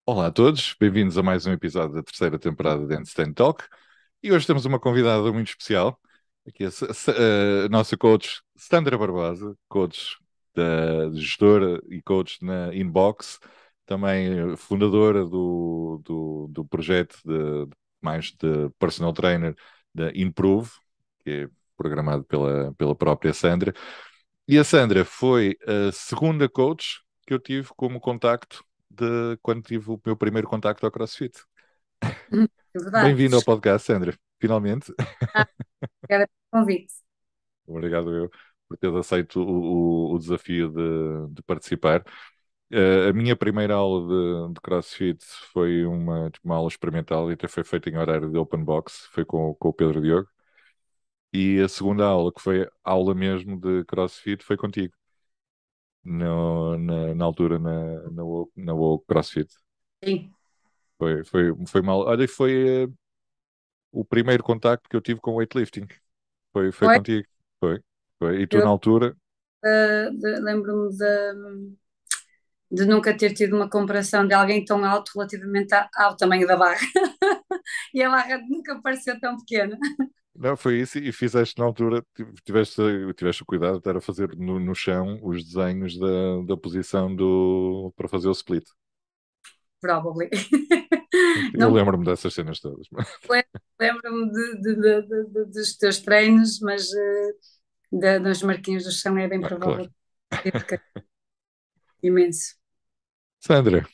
Olá a todos, bem-vindos a mais um episódio da terceira temporada de Handstand Talk. E hoje temos uma convidada muito especial, aqui a nossa coach Sandra Barbosa, coach da gestora e coach na Inbox, também fundadora do projeto mais de personal trainer da Improve, que é programado pela própria Sandra. E a Sandra foi a segunda coach que eu tive como contacto de quando tive o meu primeiro contacto ao CrossFit. É verdade. Bem-vindo ao podcast, Sandra. Finalmente. Ah, obrigada pelo convite. Obrigado eu por teres aceito o desafio de participar. A minha primeira aula de CrossFit foi uma aula experimental e até foi feita em horário de open box, foi com o Pedro Diogo. E a segunda aula, que foi aula mesmo de CrossFit, foi contigo, na altura na Woke CrossFit. Sim. Foi mal. Olha, foi o primeiro contacto que eu tive com weightlifting. Foi Foi, contigo. Foi. Foi. E tu, na eu altura, lembro-me de nunca ter tido uma comparação de alguém tão alto relativamente ao tamanho da barra. E a barra nunca pareceu tão pequena. não, foi isso. E fizeste na altura, tiveste o cuidado de estar a fazer no chão os desenhos da posição para fazer o split. Probably. Eu Não lembro-me dessas cenas todas. lembro-me dos teus treinos, mas das marquinhas do chão é bem Ah, claro. provável que fique imenso. Sandra,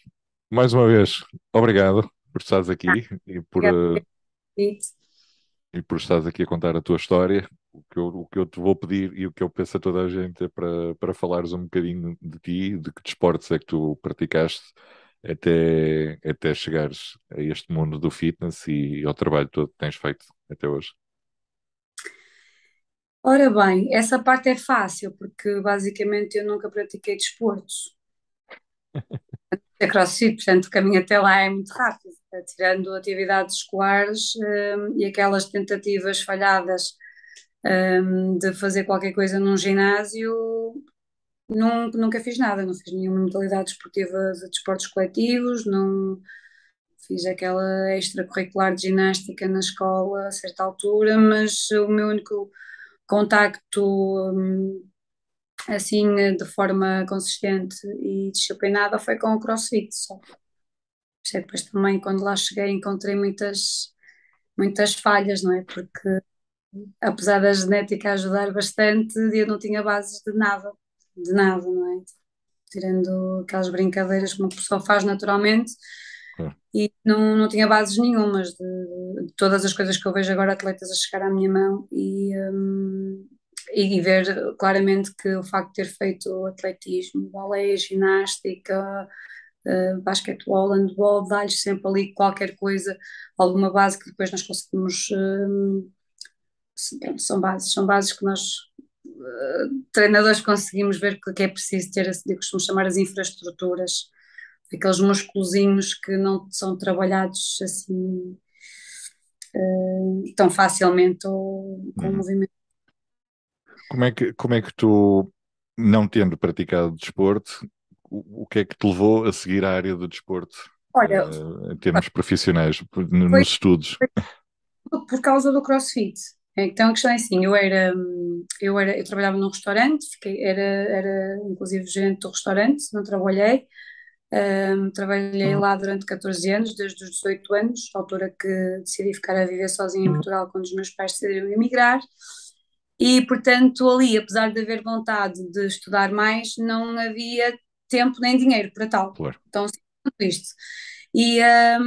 mais uma vez, obrigado por estares Ah, aqui obrigada pelo convite. e por estares aqui a contar a tua história. O que eu te vou pedir e o que eu peço a toda a gente é para falares um bocadinho de ti, de que desportos é que tu praticaste até chegares a este mundo do fitness e ao trabalho todo que tens feito até hoje. Ora bem, essa parte é fácil, porque basicamente eu nunca pratiquei desportos. É CrossFit, portanto o caminho até lá é muito rápido, tirando atividades escolares, e aquelas tentativas falhadas, de fazer qualquer coisa num ginásio, nunca fiz nada, não fiz nenhuma modalidade desportiva de desportos coletivos, não fiz aquela extracurricular de ginástica na escola a certa altura, mas o meu único contacto, assim, de forma consistente e disciplinada foi com o CrossFit só. Por isso é que depois também, quando lá cheguei, encontrei muitas falhas, não é? Porque apesar da genética ajudar bastante, eu não tinha bases de nada, não é? Tirando aquelas brincadeiras que uma pessoa faz naturalmente, Claro. e não tinha bases nenhumas de todas as coisas que eu vejo agora atletas a chegar à minha mão e ver claramente que o facto de ter feito atletismo, vôlei, ginástica, basquetebol, handball, dá-lhes sempre ali qualquer coisa, alguma base que depois nós conseguimos, pronto, são bases que nós, treinadores, conseguimos ver que é preciso ter, eu costumo chamar as infraestruturas, aqueles musculozinhos que não são trabalhados assim tão facilmente ou com Uhum. movimento. Como é que tu, não tendo praticado desporto, o que é que te levou a seguir a área do desporto, Olha, em termos profissionais, foi nos estudos? por causa do CrossFit. Então a questão é assim, eu trabalhava num restaurante, era inclusive gerente do restaurante, não trabalhei. Trabalhei lá durante 14 anos, desde os 18 anos, altura que decidi ficar a viver sozinha em Portugal quando os meus pais decidiram emigrar. E, portanto, ali, apesar de haver vontade de estudar mais, não havia tempo nem dinheiro para tal. Claro. Então, sim, tudo isto. E a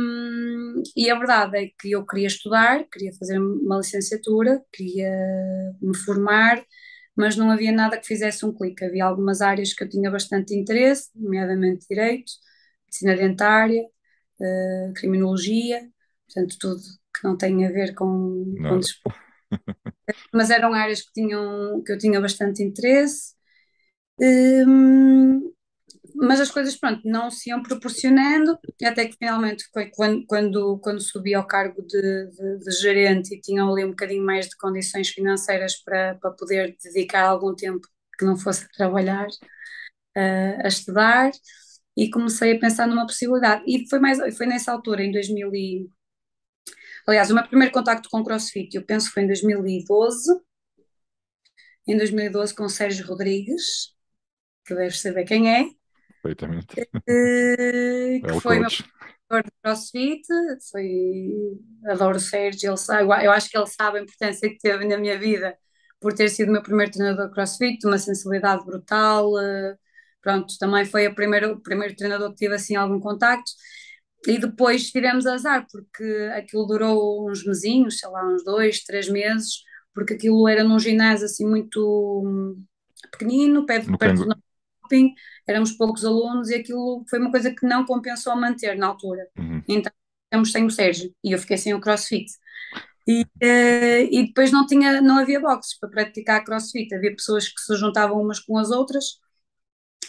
verdade é que eu queria estudar, queria fazer uma licenciatura, queria me formar, mas não havia nada que fizesse um clique. Havia algumas áreas que eu tinha bastante interesse, nomeadamente direito, medicina dentária, criminologia, portanto, tudo que não tem a ver com Nada. desporto, mas eram áreas que eu tinha bastante interesse. Hum, Mas as coisas, pronto, não se iam proporcionando, até que finalmente foi quando subi ao cargo de gerente e tinham ali um bocadinho mais de condições financeiras para poder dedicar algum tempo que não fosse a trabalhar, a estudar, e comecei a pensar numa possibilidade. E foi nessa altura, em 2000 aliás, o meu primeiro contacto com o CrossFit, eu penso que foi em 2012 com o Sérgio Rodrigues, que deves saber quem é, Perfeitamente. É que o foi meu coach. professor de CrossFit, adoro o Sérgio, ele sabe, eu acho que ele sabe a importância que teve na minha vida por ter sido o meu primeiro treinador de CrossFit, uma sensibilidade brutal, pronto, também foi o primeiro treinador que tive assim algum contacto, e depois tivemos azar, porque aquilo durou uns mesinhos, sei lá, uns 2, 3 meses, porque aquilo era num ginásio assim muito pequenino, No perto cango... do shopping, éramos poucos alunos e aquilo foi uma coisa que não compensou manter na altura. Uhum. Então, ficamos sem o Sérgio e eu fiquei sem o CrossFit. E depois não havia boxes para praticar CrossFit, havia pessoas que se juntavam umas com as outras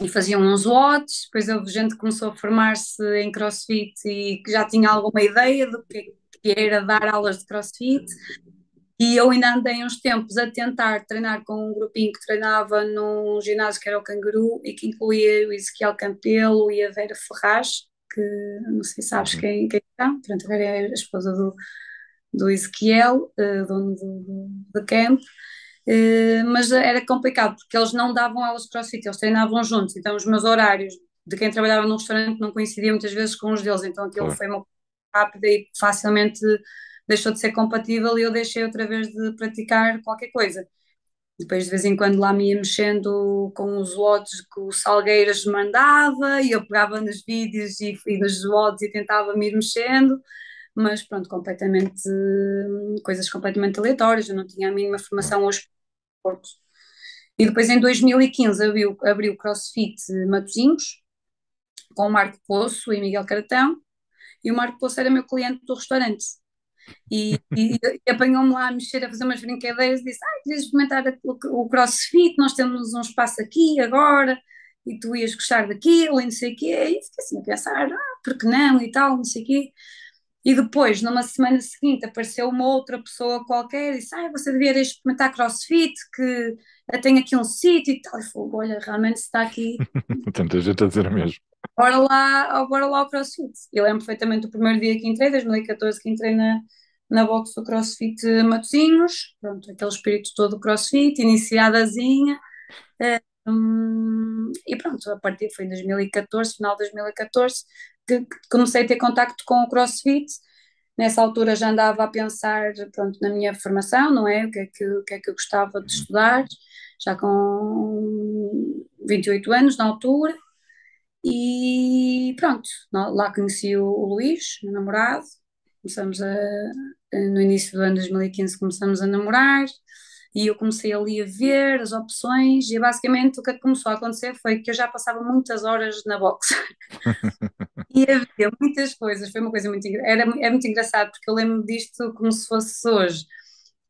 e faziam uns watts, depois houve gente que começou a formar-se em CrossFit e que já tinha alguma ideia do que era dar aulas de CrossFit, e eu ainda andei uns tempos a tentar treinar com um grupinho que treinava num ginásio que era o Canguru e que incluía o Ezequiel Campelo e a Vera Ferraz, que não sei se sabes Uhum. quem são, portanto, a Vera é a esposa do Ezequiel, dono do camp. Mas era complicado porque eles não davam aulas de CrossFit, eles treinavam juntos, então os meus horários de quem trabalhava num restaurante não coincidiam muitas vezes com os deles, então aquilo Claro. foi uma coisa rápida e facilmente deixou de ser compatível e eu deixei outra vez de praticar qualquer coisa. Depois de vez em quando lá me ia mexendo com os watts que o Salgueiras mandava e eu pegava nos vídeos e nos watts e tentava me ir mexendo, mas pronto, coisas completamente aleatórias, eu não tinha a mínima Claro. formação aos poucos. E depois em 2015 abriu o CrossFit Matosinhos, com o Marco Poço e Miguel Caratão, e o Marco Poço era meu cliente do restaurante. E apanhou-me lá a mexer, a fazer umas brincadeiras e disse: querias experimentar o CrossFit? Nós temos um espaço aqui agora e tu ias gostar daquilo e não sei o quê. E fiquei assim a pensar: por que não e tal, não sei o quê. E depois, numa semana seguinte, apareceu uma outra pessoa qualquer e disse: você devia ir experimentar CrossFit, que tem aqui um sítio e tal. E falei: olha, realmente se está aqui, Tanta gente a dizer o mesmo. bora lá ao CrossFit. Eu lembro perfeitamente do primeiro dia que entrei, 2014, que entrei na box do CrossFit Matosinhos, pronto, aquele espírito todo do CrossFit, iniciadazinha, e pronto, a partir foi em 2014, final de 2014, que comecei a ter contacto com o CrossFit. Nessa altura já andava a pensar, pronto, na minha formação, não é? O que é que eu gostava de Uhum. estudar, já com 28 anos na altura. E pronto, lá conheci o Luís, meu namorado, no início do ano de 2015 começamos a namorar e eu comecei ali a ver as opções e basicamente o que começou a acontecer foi que eu já passava muitas horas na box e havia muitas coisas, foi uma coisa é muito engraçado porque eu lembro disto como se fosse hoje,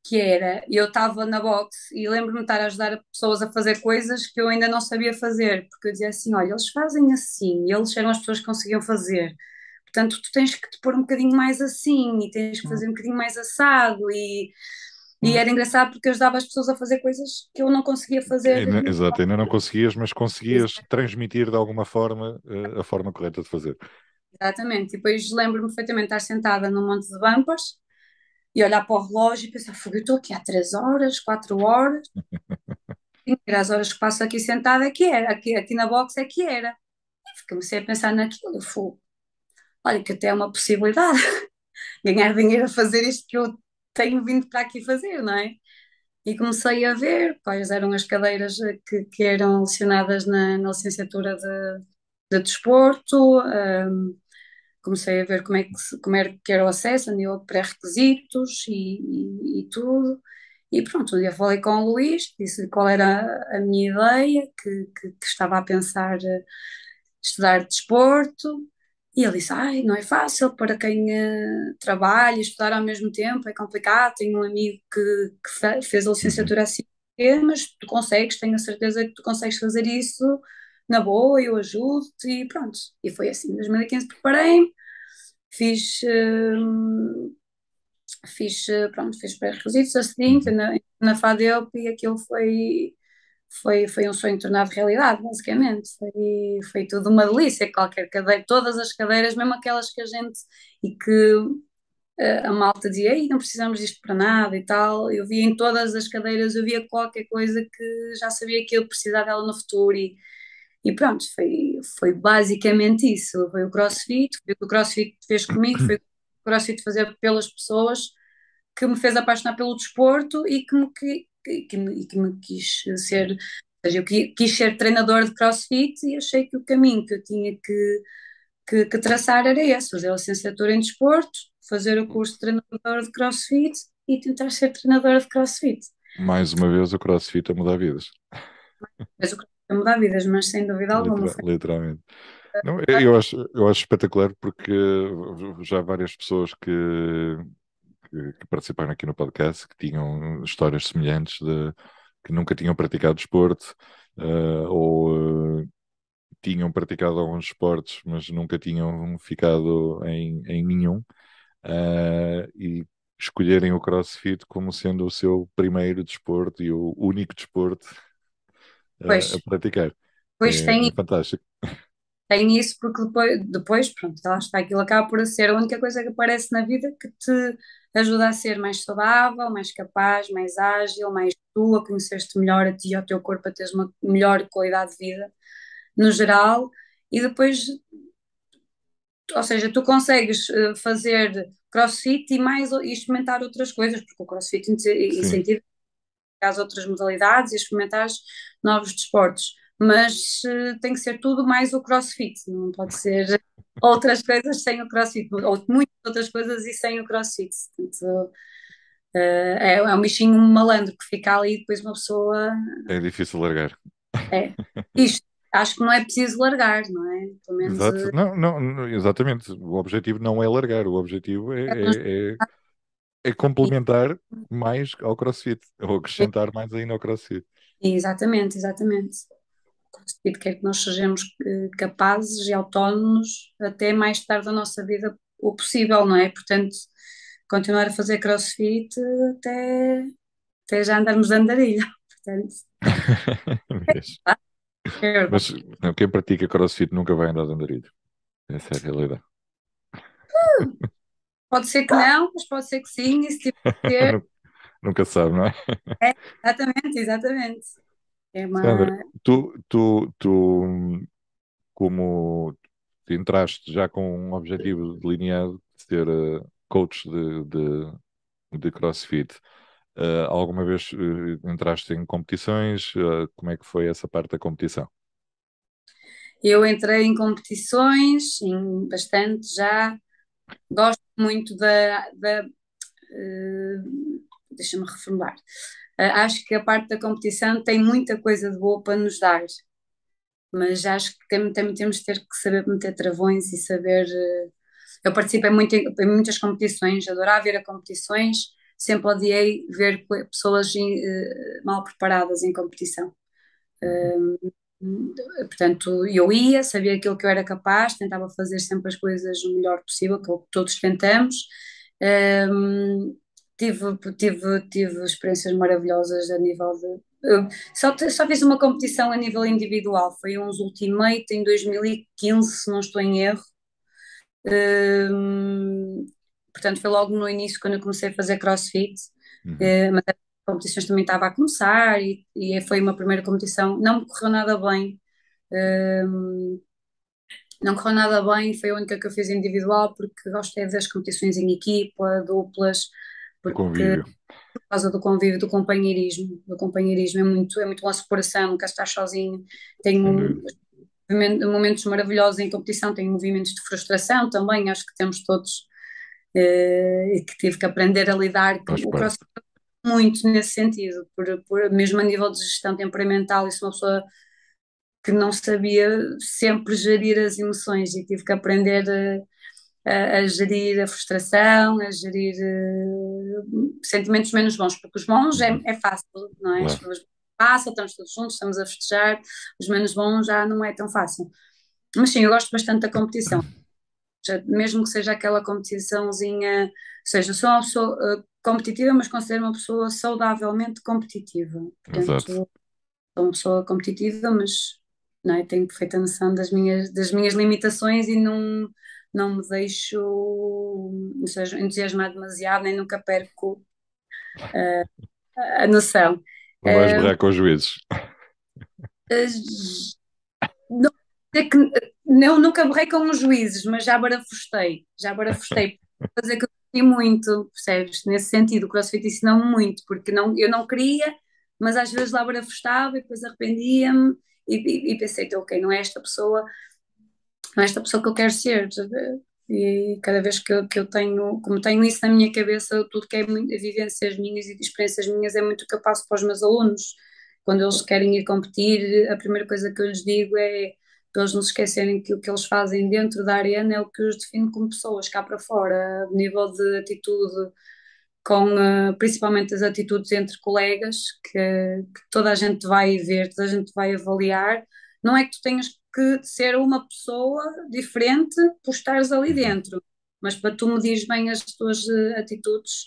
que era, eu estava na box e lembro-me de estar a ajudar pessoas a fazer coisas que eu ainda não sabia fazer, porque eu dizia assim, olha, eles fazem assim, e eles eram as pessoas que conseguiam fazer, portanto tu tens que te pôr um bocadinho mais assim, e tens que fazer um bocadinho mais assado, e era engraçado porque eu ajudava as pessoas a fazer coisas que eu não conseguia fazer. Exato, ainda não conseguias, mas conseguias transmitir de alguma forma a forma correta de fazer. Exatamente, e depois lembro-me perfeitamente de estar sentada num monte de bumpers, e olhar para o relógio e pensar, fogo, eu estou aqui há 3 horas, 4 horas, as horas que passo aqui sentada é que era, aqui na box é que era. E comecei a pensar naquilo, eu fui, olha que até é uma possibilidade, ganhar dinheiro a fazer isto que eu tenho vindo para aqui fazer, não é? E comecei a ver quais eram as cadeiras que eram lecionadas na licenciatura de desporto, comecei a ver como era que era o acesso, a nível de pré-requisitos e tudo. E pronto, um dia falei com o Luís, disse qual era a minha ideia, que estava a pensar estudar desporto, e ele disse, não é fácil para quem trabalha e estudar ao mesmo tempo, é complicado, tenho um amigo que fez a Uhum. licenciatura assim, mas tu consegues, tenho a certeza que tu consegues fazer isso na boa, eu ajudo-te e pronto. E foi assim, em 2015 preparei-me, fiz, pronto, fiz pré-requisitos, acedi, Uhum. na FADEUP e aquilo foi um sonho tornado realidade, basicamente. Foi tudo uma delícia, qualquer cadeira, todas as cadeiras, mesmo aquelas que a gente, e que a malta dizia: "Ei, não precisamos disto para nada e tal." Eu via em todas as cadeiras, eu via qualquer coisa que já sabia que eu precisava dela no futuro e pronto, foi basicamente isso. Foi o CrossFit, foi o que o CrossFit fez comigo, foi o que o CrossFit fazer pelas pessoas que me fez apaixonar pelo desporto e que me quis ser, ou seja, eu quis ser treinador de CrossFit e achei que o caminho que eu tinha que traçar era esse, fazer a licenciatura em desporto, fazer o curso de treinador de CrossFit e tentar ser treinadora de CrossFit. Mais uma vez o CrossFit a mudar vidas. Mas o CrossFit mudar vidas, mas sem dúvida alguma foi. Literalmente. Não, eu acho espetacular porque já várias pessoas que participaram aqui no podcast que tinham histórias semelhantes que nunca tinham praticado desporto, ou tinham praticado alguns esportes, mas nunca tinham ficado em nenhum, e escolherem o CrossFit como sendo o seu primeiro desporto e o único desporto Pois, a praticar. pois É fantástico. tem isso porque depois, pronto, lá está, aquilo acaba por ser a única coisa que aparece na vida que te ajuda a ser mais saudável, mais capaz, mais ágil, mais tu, a conhecer-te melhor a ti e ao teu corpo, a teres uma melhor qualidade de vida no geral, e depois, ou seja, tu consegues fazer CrossFit e experimentar outras coisas, porque o CrossFit Sim. incentiva as outras modalidades e experimentar novos desportos, mas tem que ser tudo mais o CrossFit, não pode ser outras coisas sem o CrossFit, ou muitas outras coisas e sem o CrossFit. Portanto, é um bichinho malandro que fica ali e depois uma pessoa É difícil largar. é isto. Acho que não é preciso largar, não é? Pelo menos Exato. Não, não, exatamente. O objetivo não é largar, o objetivo é complementar mais ao CrossFit, ou acrescentar mais ainda ao CrossFit. exatamente, exatamente. O CrossFit quer que nós sejamos capazes e autónomos até mais tarde da nossa vida o possível, não é? Portanto, continuar a fazer CrossFit até, até já andarmos de andarilho. Portanto, Mesmo. é verdade. Mas não, quem pratica CrossFit nunca vai andar de andarilho. Essa é a realidade. Pode ser que não, mas pode ser que sim, e se tiver que ser, Nu- Nunca se sabe, não é? exatamente, exatamente. É Sandra, uma. tu, como entraste já com um objetivo delineado de ser coach de CrossFit, alguma vez entraste em competições? Como é que foi essa parte da competição? Eu entrei em competições, em bastante já. Gosto muito eh, deixa-me reformular. Acho que a parte da competição tem muita coisa de boa para nos dar, mas acho que também temos de ter que saber meter travões e saber. Eu participei muito em muitas competições, adorava ir a competições, sempre odiei ver pessoas mal preparadas em competição. Uhum. Portanto, eu ia, sabia aquilo que eu era capaz, tentava fazer sempre as coisas o melhor possível, que é o que todos tentamos. Um, tive experiências maravilhosas a nível de. Só fiz uma competição a nível individual, foi uns Ultimate em 2015, se não estou em erro. Um, Portanto, foi logo no início quando eu comecei a fazer CrossFit, Uhum. mas as competições também estava a começar e foi uma primeira competição. Não me correu nada bem, um, não correu nada bem, foi a única que eu fiz individual, porque gosto é das competições em equipa, duplas, O porque convívio, por causa do convívio, do companheirismo é muito uma superação, nunca estás sozinho, sem tenho dúvida. momentos maravilhosos em competição, tenho movimentos de frustração também, acho que temos todos, e que tive que aprender a lidar, que Faz o parte. CrossFit muito nesse sentido, mesmo a nível de gestão temperamental, isso é uma pessoa que não sabia sempre gerir as emoções e tive que aprender a gerir a frustração, a gerir sentimentos menos bons, porque os bons é, Uhum. é fácil, não é? As Claro. pessoas fácil, estamos todos juntos, estamos a festejar, os menos bons já não é tão fácil. Mas sim, eu gosto bastante da competição, mesmo que seja aquela competiçãozinha, ou seja, eu sou uma pessoa competitiva, mas considero uma pessoa saudavelmente competitiva. Portanto, Exato. sou uma pessoa competitiva, mas não é, tenho perfeita noção das minhas limitações e não me deixo, ou seja, entusiasmar demasiado, nem nunca perco a noção. Não vais berrar com os juízes. Uh, Não, é que, não, nunca borrei com os juízes, mas já barafustei, fazer que eu gostei muito, percebes? Nesse sentido, o CrossFit ensinou-me muito, porque não, eu não queria, mas às vezes lá barafustava e depois arrependia-me e pensei, então, ok, não é esta pessoa que eu quero ser. E cada vez que eu tenho, como tenho isso na minha cabeça, tudo que é vivências minhas e experiências minhas é muito o que eu passo para os meus alunos. Quando eles querem ir competir, a primeira coisa que eu lhes digo é para eles não se esquecerem que o que eles fazem dentro da arena é o que os define como pessoas cá para fora, o nível de atitude, principalmente as atitudes entre colegas, que toda a gente vai ver, toda a gente vai avaliar. Não é que tu tenhas que ser uma pessoa diferente por estares ali Uhum. dentro, mas para tu medires bem as tuas atitudes,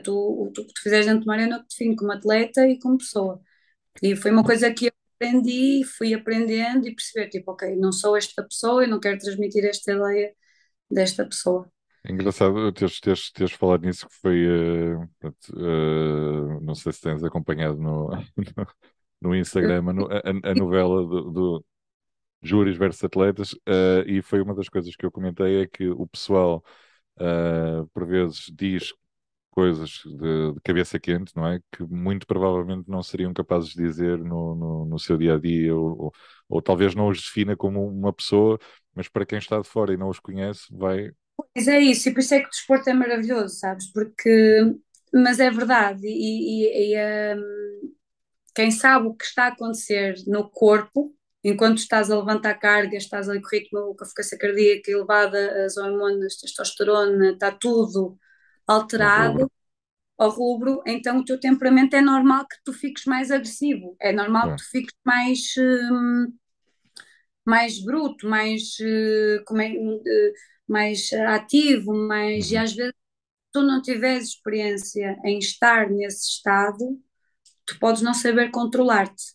o que tu fizeres dentro de uma arena, é o que te define como atleta e como pessoa. E foi uma coisa que eu aprendi, fui aprendendo e perceber, tipo, ok, não sou esta pessoa, eu não quero transmitir esta ideia desta pessoa. É engraçado teres falado nisso, que foi, pronto, não sei se tens acompanhado no Instagram, a novela do Júris versus Atletas, e foi uma das coisas que eu comentei, é que o pessoal, por vezes, diz coisas de cabeça quente, não é? Que muito provavelmente não seriam capazes de dizer no seu dia a dia, ou talvez não os defina como uma pessoa, mas para quem está de fora e não os conhece, vai. Mas é isso, e por isso é que o desporto é maravilhoso, sabes? Mas é verdade, quem sabe o que está a acontecer no corpo, enquanto estás a levantar cargas, estás ali com o ritmo, com a frequência cardíaca elevada, as hormonas, testosterona, está tudo Ao rubro. alterado ao rubro, então o teu temperamento é normal que tu fiques mais agressivo, é normal que Claro. tu fiques mais bruto, mais ativo, e Uhum. às vezes tu não tiveres experiência em estar nesse estado, tu podes não saber controlar-te,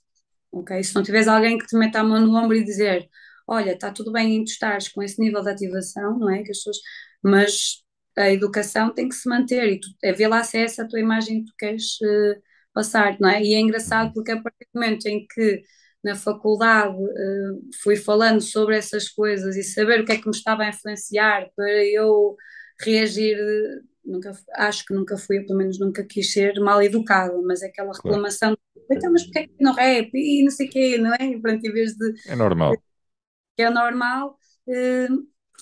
ok? Se não tiveres alguém que te meta a mão no ombro e dizer, olha, está tudo bem em tu estares com esse nível de ativação, não é? Mas a educação tem que se manter e vê lá se é essa a tua imagem que tu queres passar, não é? E é engraçado Uhum. porque a partir do momento em que na faculdade fui falando sobre essas coisas e saber o que é que me estava a influenciar para eu reagir, acho que nunca fui, pelo menos nunca quis ser mal educada, mas aquela Claro. reclamação, então, mas porquê é que não rap e não sei o quê, não é? E pronto, em vez de É normal. que é normal, eh,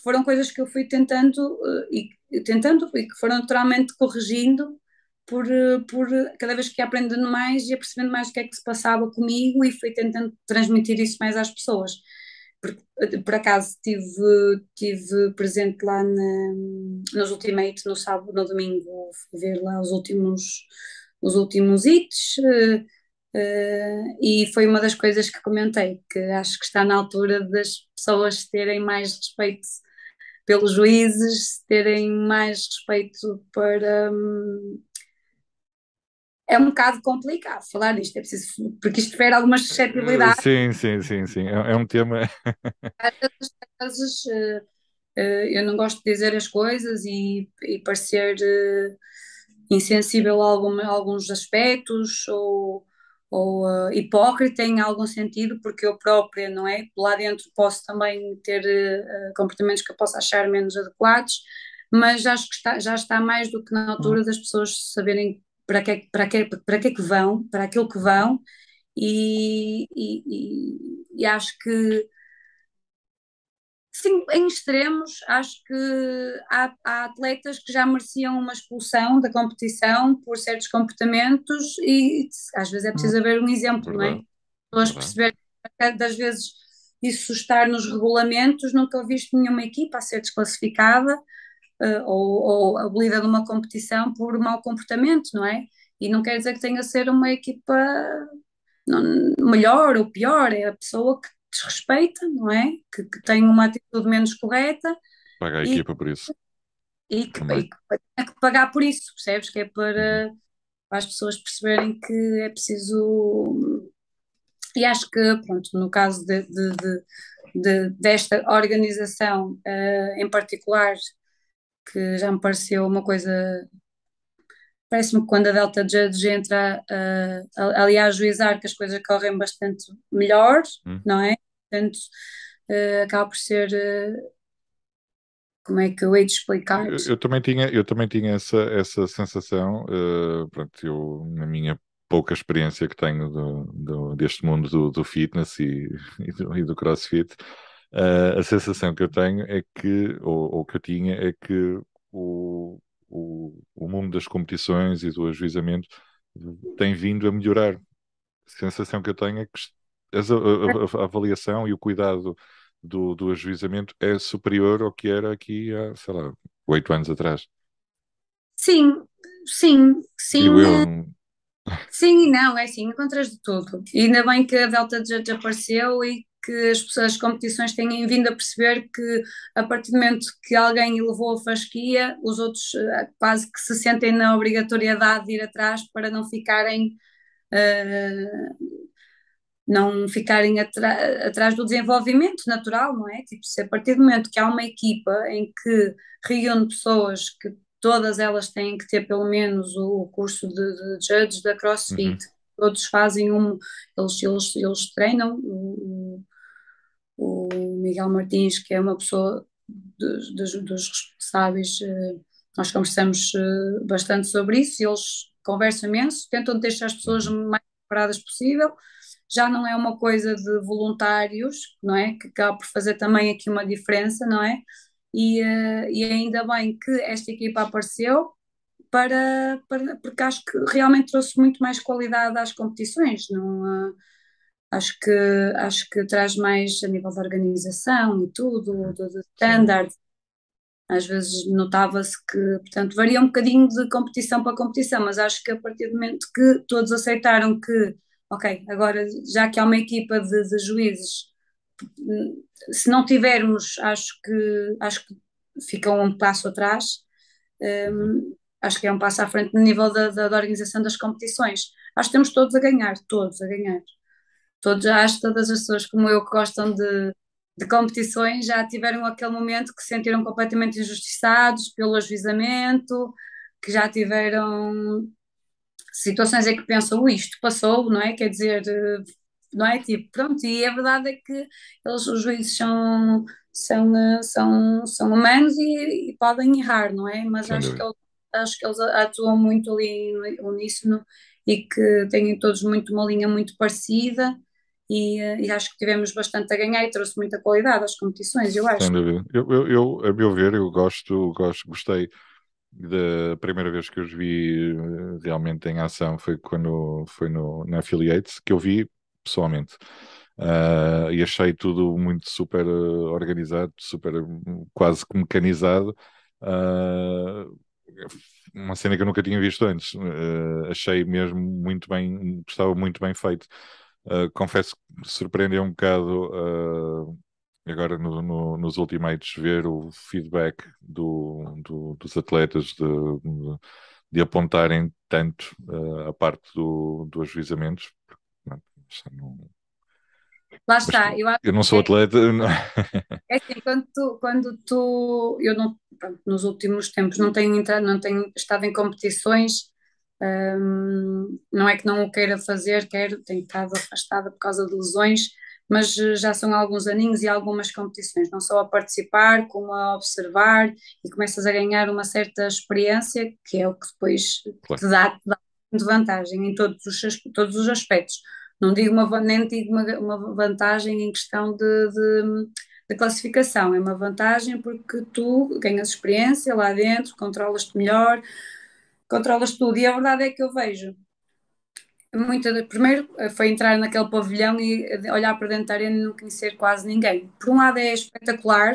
foram coisas que eu fui tentando e que foram naturalmente corrigindo por cada vez que ia aprendendo mais, ia percebendo mais o que é que se passava comigo e fui tentando transmitir isso mais às pessoas. Por acaso tive presente lá nos Ultimate no sábado, no domingo, fui ver lá os últimos hits, e foi uma das coisas que comentei, que acho que está na altura das pessoas terem mais respeito pelos juízes, terem mais respeito é um bocado complicado falar disto, é preciso, porque isto refere algumas suscetibilidades. Sim, sim, sim, sim. É um tema. Às vezes eu não gosto de dizer as coisas e parecer insensível a alguns aspectos ou hipócrita em algum sentido, porque eu própria, não é? Lá dentro posso também ter comportamentos que eu possa achar menos adequados, mas acho que já está mais do que na altura das pessoas saberem para que vão, para aquilo que vão, e acho que sim, em extremos, acho que há atletas que já mereciam uma expulsão da competição por certos comportamentos e às vezes é preciso haver um exemplo, não é? Verdade, Pessoas verdade. perceberem que das vezes isso estar nos regulamentos, nunca ouviste nenhuma equipa a ser desclassificada ou abolida de uma competição por mau comportamento, não é? E não quer dizer que tenha a ser uma equipa melhor ou pior, é a pessoa que desrespeita, não é? Que tem uma atitude menos correta Paga a e, equipa por isso e também. que tem que pagar por isso, percebes? Que é Uhum. para as pessoas perceberem que é preciso. E acho que, pronto, no caso desta organização em particular, que já me pareceu uma coisa. Parece-me que quando a Delta Judge entra ali a ajuizar que as coisas correm bastante melhor, Uhum. não é? Portanto, acaba por ser, como é que eu hei de explicar? Eu também tinha essa sensação, pronto, eu, na minha pouca experiência que tenho deste mundo do fitness e do CrossFit, a sensação que eu tenho é que, ou que eu tinha, é que o, o mundo das competições e do ajuizamento tem vindo a melhorar. A sensação que eu tenho é que a avaliação e o cuidado do ajuizamento é superior ao que era aqui há, sei lá, 8 anos atrás. Sim, sim, Digo sim, eu. sim e não, é assim, encontras de tudo. E ainda bem que a Delta Judge apareceu e que as pessoas, as competições têm vindo a perceber que a partir do momento que alguém elevou a fasquia, os outros quase que se sentem na obrigatoriedade de ir atrás para eh, não ficarem atrás do desenvolvimento natural, não é? Tipo, se a partir do momento que há uma equipa em que reúne pessoas que todas elas têm que ter pelo menos o curso de judge da CrossFit, Uhum, todos fazem eles treinam, o Miguel Martins, que é uma pessoa dos responsáveis, nós conversamos bastante sobre isso, e eles conversam imenso, tentam deixar as pessoas uhum. o mais preparadas possível. Já não é uma coisa de voluntários, não é? Que acaba por fazer também aqui uma diferença, não é? E ainda bem que esta equipa apareceu porque acho que realmente trouxe muito mais qualidade às competições, não, acho que, acho que traz mais a nível da organização e tudo, do Sem dúvida. standard. Às vezes notava-se que, portanto, varia um bocadinho de competição para competição, mas acho que a partir do momento que todos aceitaram que, ok, agora já que há uma equipa de juízes, se não tivermos, acho que ficam um passo atrás. Uhum. Acho que é um passo à frente no nível da organização das competições. Acho que temos todos a ganhar, todos a ganhar. Todos, acho que todas as pessoas como eu que gostam de competições já tiveram aquele momento que se sentiram completamente injustiçados pelo ajuizamento, que já tiveram situações em que pensam, "Ui, isto passou, não é? Quer dizer, não é? Tipo, pronto, e a verdade é que os juízes são humanos e podem errar, não é? Mas Sem dúvida. acho que eles atuam muito ali no uníssono e que têm todos muito uma linha muito parecida e acho que tivemos bastante a ganhar e trouxe muita qualidade às competições, eu acho. Sem dúvida. A meu ver, gostei da primeira vez que os vi realmente em ação foi quando foi na Affiliates, que eu vi pessoalmente. E achei tudo muito super organizado, super quase que mecanizado. Ah, uma cena que eu nunca tinha visto antes. Achei mesmo muito bem, estava muito bem feito. Confesso que surpreendeu um bocado. Agora nos Ultimates ver o feedback dos atletas de apontarem tanto a parte do ajuizamentos. Não, Lá mas está, eu acho eu não que sou atleta. Não. é assim, eu não, pronto, nos últimos tempos não tenho entrado, não tenho estado em competições, não é que não o queira fazer, tenho estado afastada por causa de lesões, mas já são alguns aninhos e algumas competições, não só a participar, como a observar e começas a ganhar uma certa experiência, que é o que depois Claro, te dá de vantagem em todos os aspectos. Não digo nem digo uma vantagem em questão de classificação, é uma vantagem porque tu ganhas experiência lá dentro, controlas-te melhor, controlas tudo. E a verdade é que eu vejo primeiro foi entrar naquele pavilhão e olhar para dentro da arena e não conhecer quase ninguém. Por um lado é espetacular,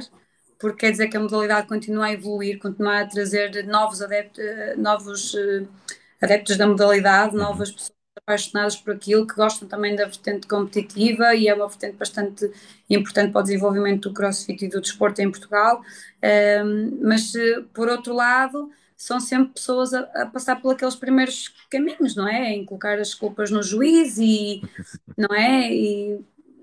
porque quer dizer que a modalidade continua a evoluir, continua a trazer novos adeptos da modalidade, uhum, novas pessoas apaixonados por aquilo, que gostam também da vertente competitiva e é uma vertente bastante importante para o desenvolvimento do CrossFit e do desporto em Portugal. Mas por outro lado, são sempre pessoas a passar por aqueles primeiros caminhos, não é? Em colocar as culpas no juiz e não é?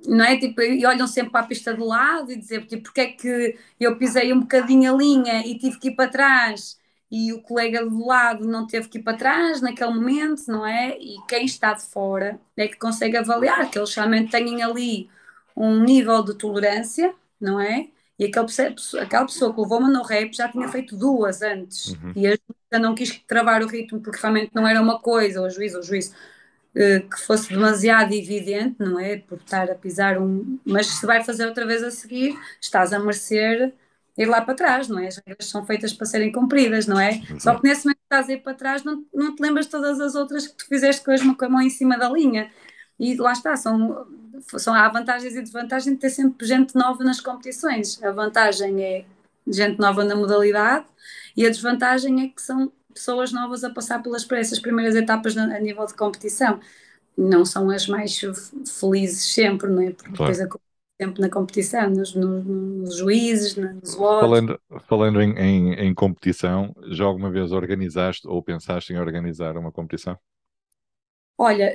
Não é? Tipo, e olham sempre para a pista de lado e dizer, tipo, porque é que eu pisei um bocadinho a linha e tive que ir para trás e o colega do lado não teve que ir para trás naquele momento, não é? E quem está de fora é que consegue avaliar que eles realmente têm ali um nível de tolerância, não é? E aquela pessoa que levou-me no rap já tinha feito duas antes Uhum. e a juíza não quis travar o ritmo porque realmente não era uma coisa, o juiz que fosse demasiado evidente, não é? Por estar a pisar um. Mas se vai fazer outra vez a seguir, estás a merecer ir lá para trás, não é? As regras são feitas para serem cumpridas, não é? Só Exato. que nesse momento que estás a ir para trás, não te lembras de todas as outras que tu fizeste com a mão em cima da linha. E lá está, há vantagens e desvantagens de ter sempre gente nova nas competições. A vantagem é gente nova na modalidade e a desvantagem é que são pessoas novas a passar por essas primeiras etapas a nível de competição. Não são as mais felizes sempre, não é? Porque depois Claro. acontece sempre na competição, nos juízes, nos votos. Falando em competição, já alguma vez organizaste ou pensaste em organizar uma competição? Olha,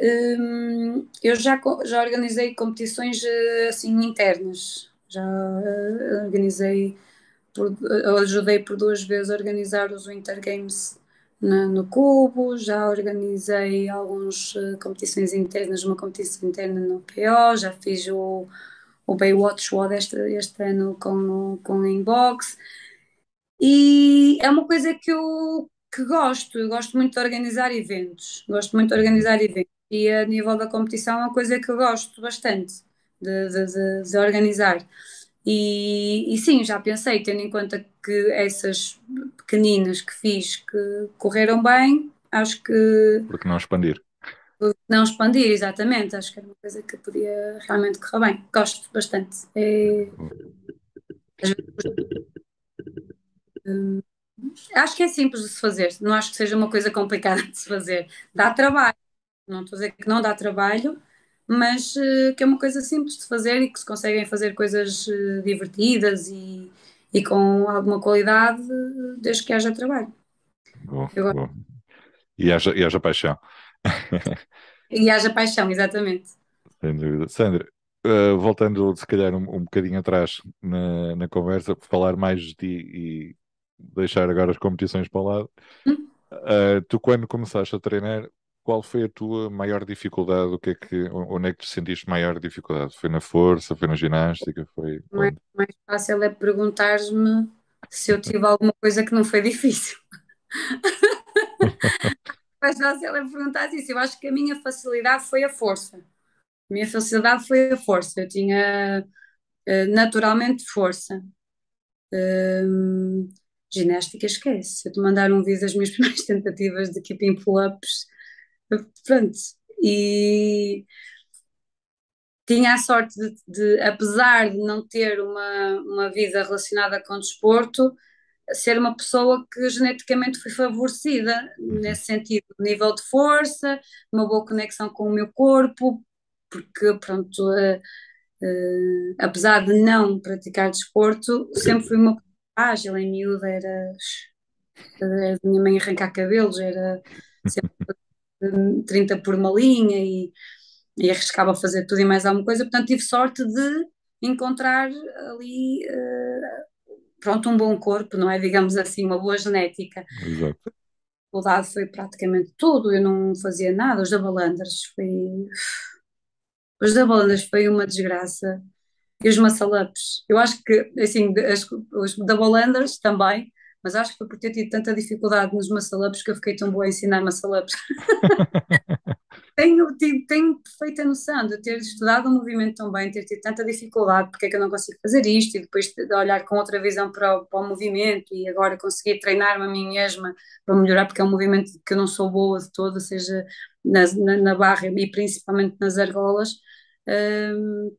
eu já organizei competições assim internas. Já organizei, eu ajudei por duas vezes a organizar os Winter Games no Cubo, já organizei algumas competições internas, uma competição interna no PO, já fiz o Baywatch WOD este ano com o Inbox. E é uma coisa que gosto. Eu gosto muito de organizar eventos. Gosto muito de Uhum. organizar eventos. E a nível da competição é uma coisa que eu gosto bastante de organizar. E sim, já pensei, tendo em conta que essas pequeninas que fiz que correram bem, acho que Porque não expandir? não expandir, exatamente. Acho que era uma coisa que podia realmente correr bem. Gosto bastante. Acho que é simples de se fazer, não acho que seja uma coisa complicada de se fazer. Dá trabalho, não estou a dizer que não dá trabalho, mas que é uma coisa simples de fazer e que se conseguem fazer coisas divertidas e com alguma qualidade, desde que haja trabalho. Boa, Eu gosto. boa. E haja paixão. E haja paixão, exatamente. Sem dúvida. Sandra, voltando se calhar um bocadinho atrás na conversa, por falar mais de ti e deixar agora as competições para o lado, Hum, tu quando começaste a treinar, qual foi a tua maior dificuldade? Onde é que te sentiste maior dificuldade? Foi na força, foi na ginástica, foi onde? mais fácil é perguntar-me se eu tive alguma coisa que não foi difícil. Mais fácil é perguntar isso. Eu acho que a minha facilidade foi a força. A minha facilidade foi a força. Eu tinha naturalmente força. Hum, ginástica, esquece. Se eu te mandar um vídeo das minhas primeiras tentativas de keeping pull-ups, pronto. E tinha a sorte apesar de não ter uma vida relacionada com desporto, ser uma pessoa que geneticamente foi favorecida Uhum. nesse sentido, nível de força, uma boa conexão com o meu corpo, porque, pronto, apesar de não praticar desporto, sempre fui uma pessoa ágil, em miúda era a minha mãe arrancar cabelos, era sempre 30 por uma linha e arriscava a fazer tudo e mais alguma coisa, portanto tive sorte de encontrar ali, pronto, um bom corpo, não é? Digamos assim, uma boa genética. Exato. O dado foi praticamente tudo, eu não fazia nada, os da balandras foi uma desgraça. E os muscle-ups. Eu acho que, assim, os double unders também, mas acho que foi por ter tido tanta dificuldade nos muscle-ups que eu fiquei tão boa a ensinar muscle-ups. Tenho perfeita noção de ter estudado o movimento tão bem, ter tido tanta dificuldade, porque é que eu não consigo fazer isto, e depois de olhar com outra visão para o movimento e agora conseguir treinar-me a mim mesma para melhorar, porque é um movimento que eu não sou boa de todo, seja na barra e principalmente nas argolas. Hum,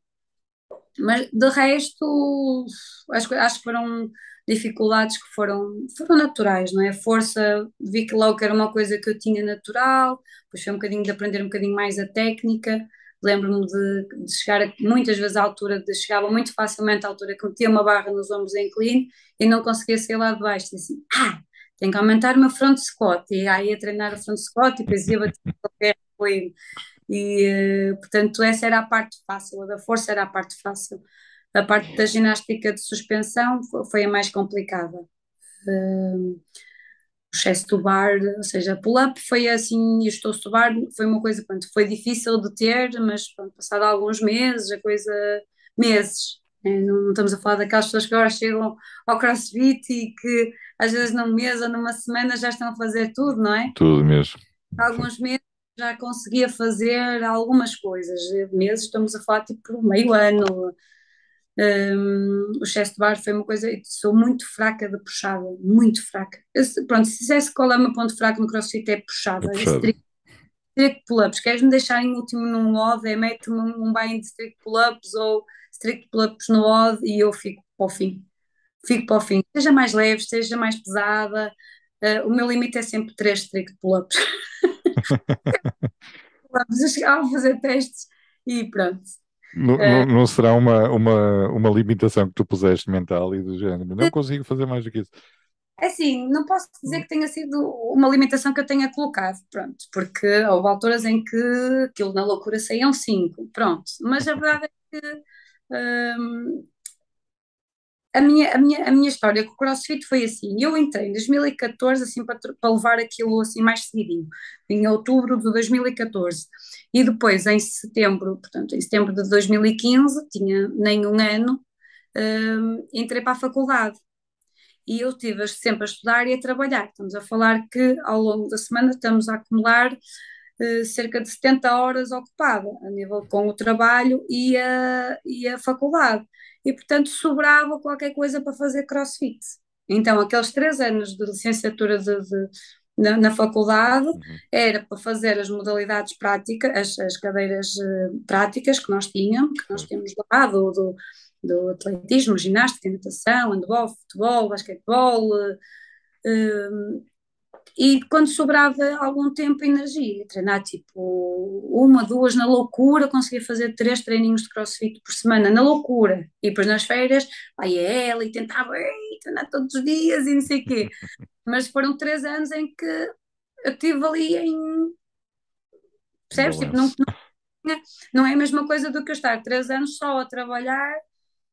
mas de resto, acho que foram. dificuldades que foram naturais, não é? A força, vi que logo que era uma coisa que eu tinha natural, depois foi um bocadinho de aprender um bocadinho mais a técnica. Lembro-me de chegar muitas vezes à altura, chegava muito facilmente à altura que metia uma barra nos ombros em clean e não conseguia sair lá de baixo. E assim, tenho que aumentar o meu front squat. E aí ia treinar o front squat e depois ia bater o pé portanto, essa era a parte fácil, a da força era a parte fácil. A parte da ginástica de suspensão foi a mais complicada. O chest to bar, ou seja, pull-up foi assim, e o toes to bar foi uma coisa, pronto, foi difícil de ter, mas pronto, passado alguns meses, meses, não estamos a falar daquelas pessoas que agora chegam ao CrossFit e que às vezes num mês ou numa semana já estão a fazer tudo, não é? Tudo mesmo. Há alguns meses já conseguia fazer algumas coisas, meses estamos a falar tipo meio ano. O chest bar foi uma coisa, sou muito fraca de puxada, muito fraca. Pronto, se dissesse qual é o meu ponto fraco no CrossFit é É puxada, é puxado. strict pull-ups. Queres-me deixar em último num odd, mete-me um buy de strict pull-ups ou strict pull-ups no odd e eu fico para o fim. Fico para o fim. Seja mais leve, seja mais pesada. O meu limite é sempre 3 strict pull-ups. Eu chegava a fazer testes e pronto. Não, não, não será uma limitação que tu puseste mental e do género. Não consigo fazer mais do que isso. É assim, não posso dizer que tenha sido uma limitação que eu tenha colocado, pronto, porque houve alturas em que aquilo na loucura saíam 5, pronto, mas a verdade é que hum, a minha história com o CrossFit foi assim, eu entrei em 2014 assim para levar aquilo assim mais seguidinho, em outubro de 2014 e depois em setembro, portanto em setembro de 2015, tinha nem um ano, entrei para a faculdade e eu estive sempre a estudar e a trabalhar. Estamos a falar que ao longo da semana estamos a acumular cerca de 70 horas ocupada, a nível com o trabalho e a faculdade. E, portanto, sobrava qualquer coisa para fazer CrossFit. Então, aqueles 3 anos de licenciatura na faculdade Uhum. era para fazer as modalidades práticas, as cadeiras práticas que nós tínhamos, que nós Certo. temos lá, do atletismo, ginástica, natação, handball, futebol, basquetebol, eh, e quando sobrava algum tempo e energia, treinar tipo uma, duas na loucura, conseguia fazer 3 treininhos de CrossFit por semana, na loucura. E depois nas férias, aí é ela e tentava treinar todos os dias e não sei o quê. Mas foram 3 anos em que eu estive ali Em percebes? Tipo, balanço. não é a mesma coisa do que eu estar 3 anos só a trabalhar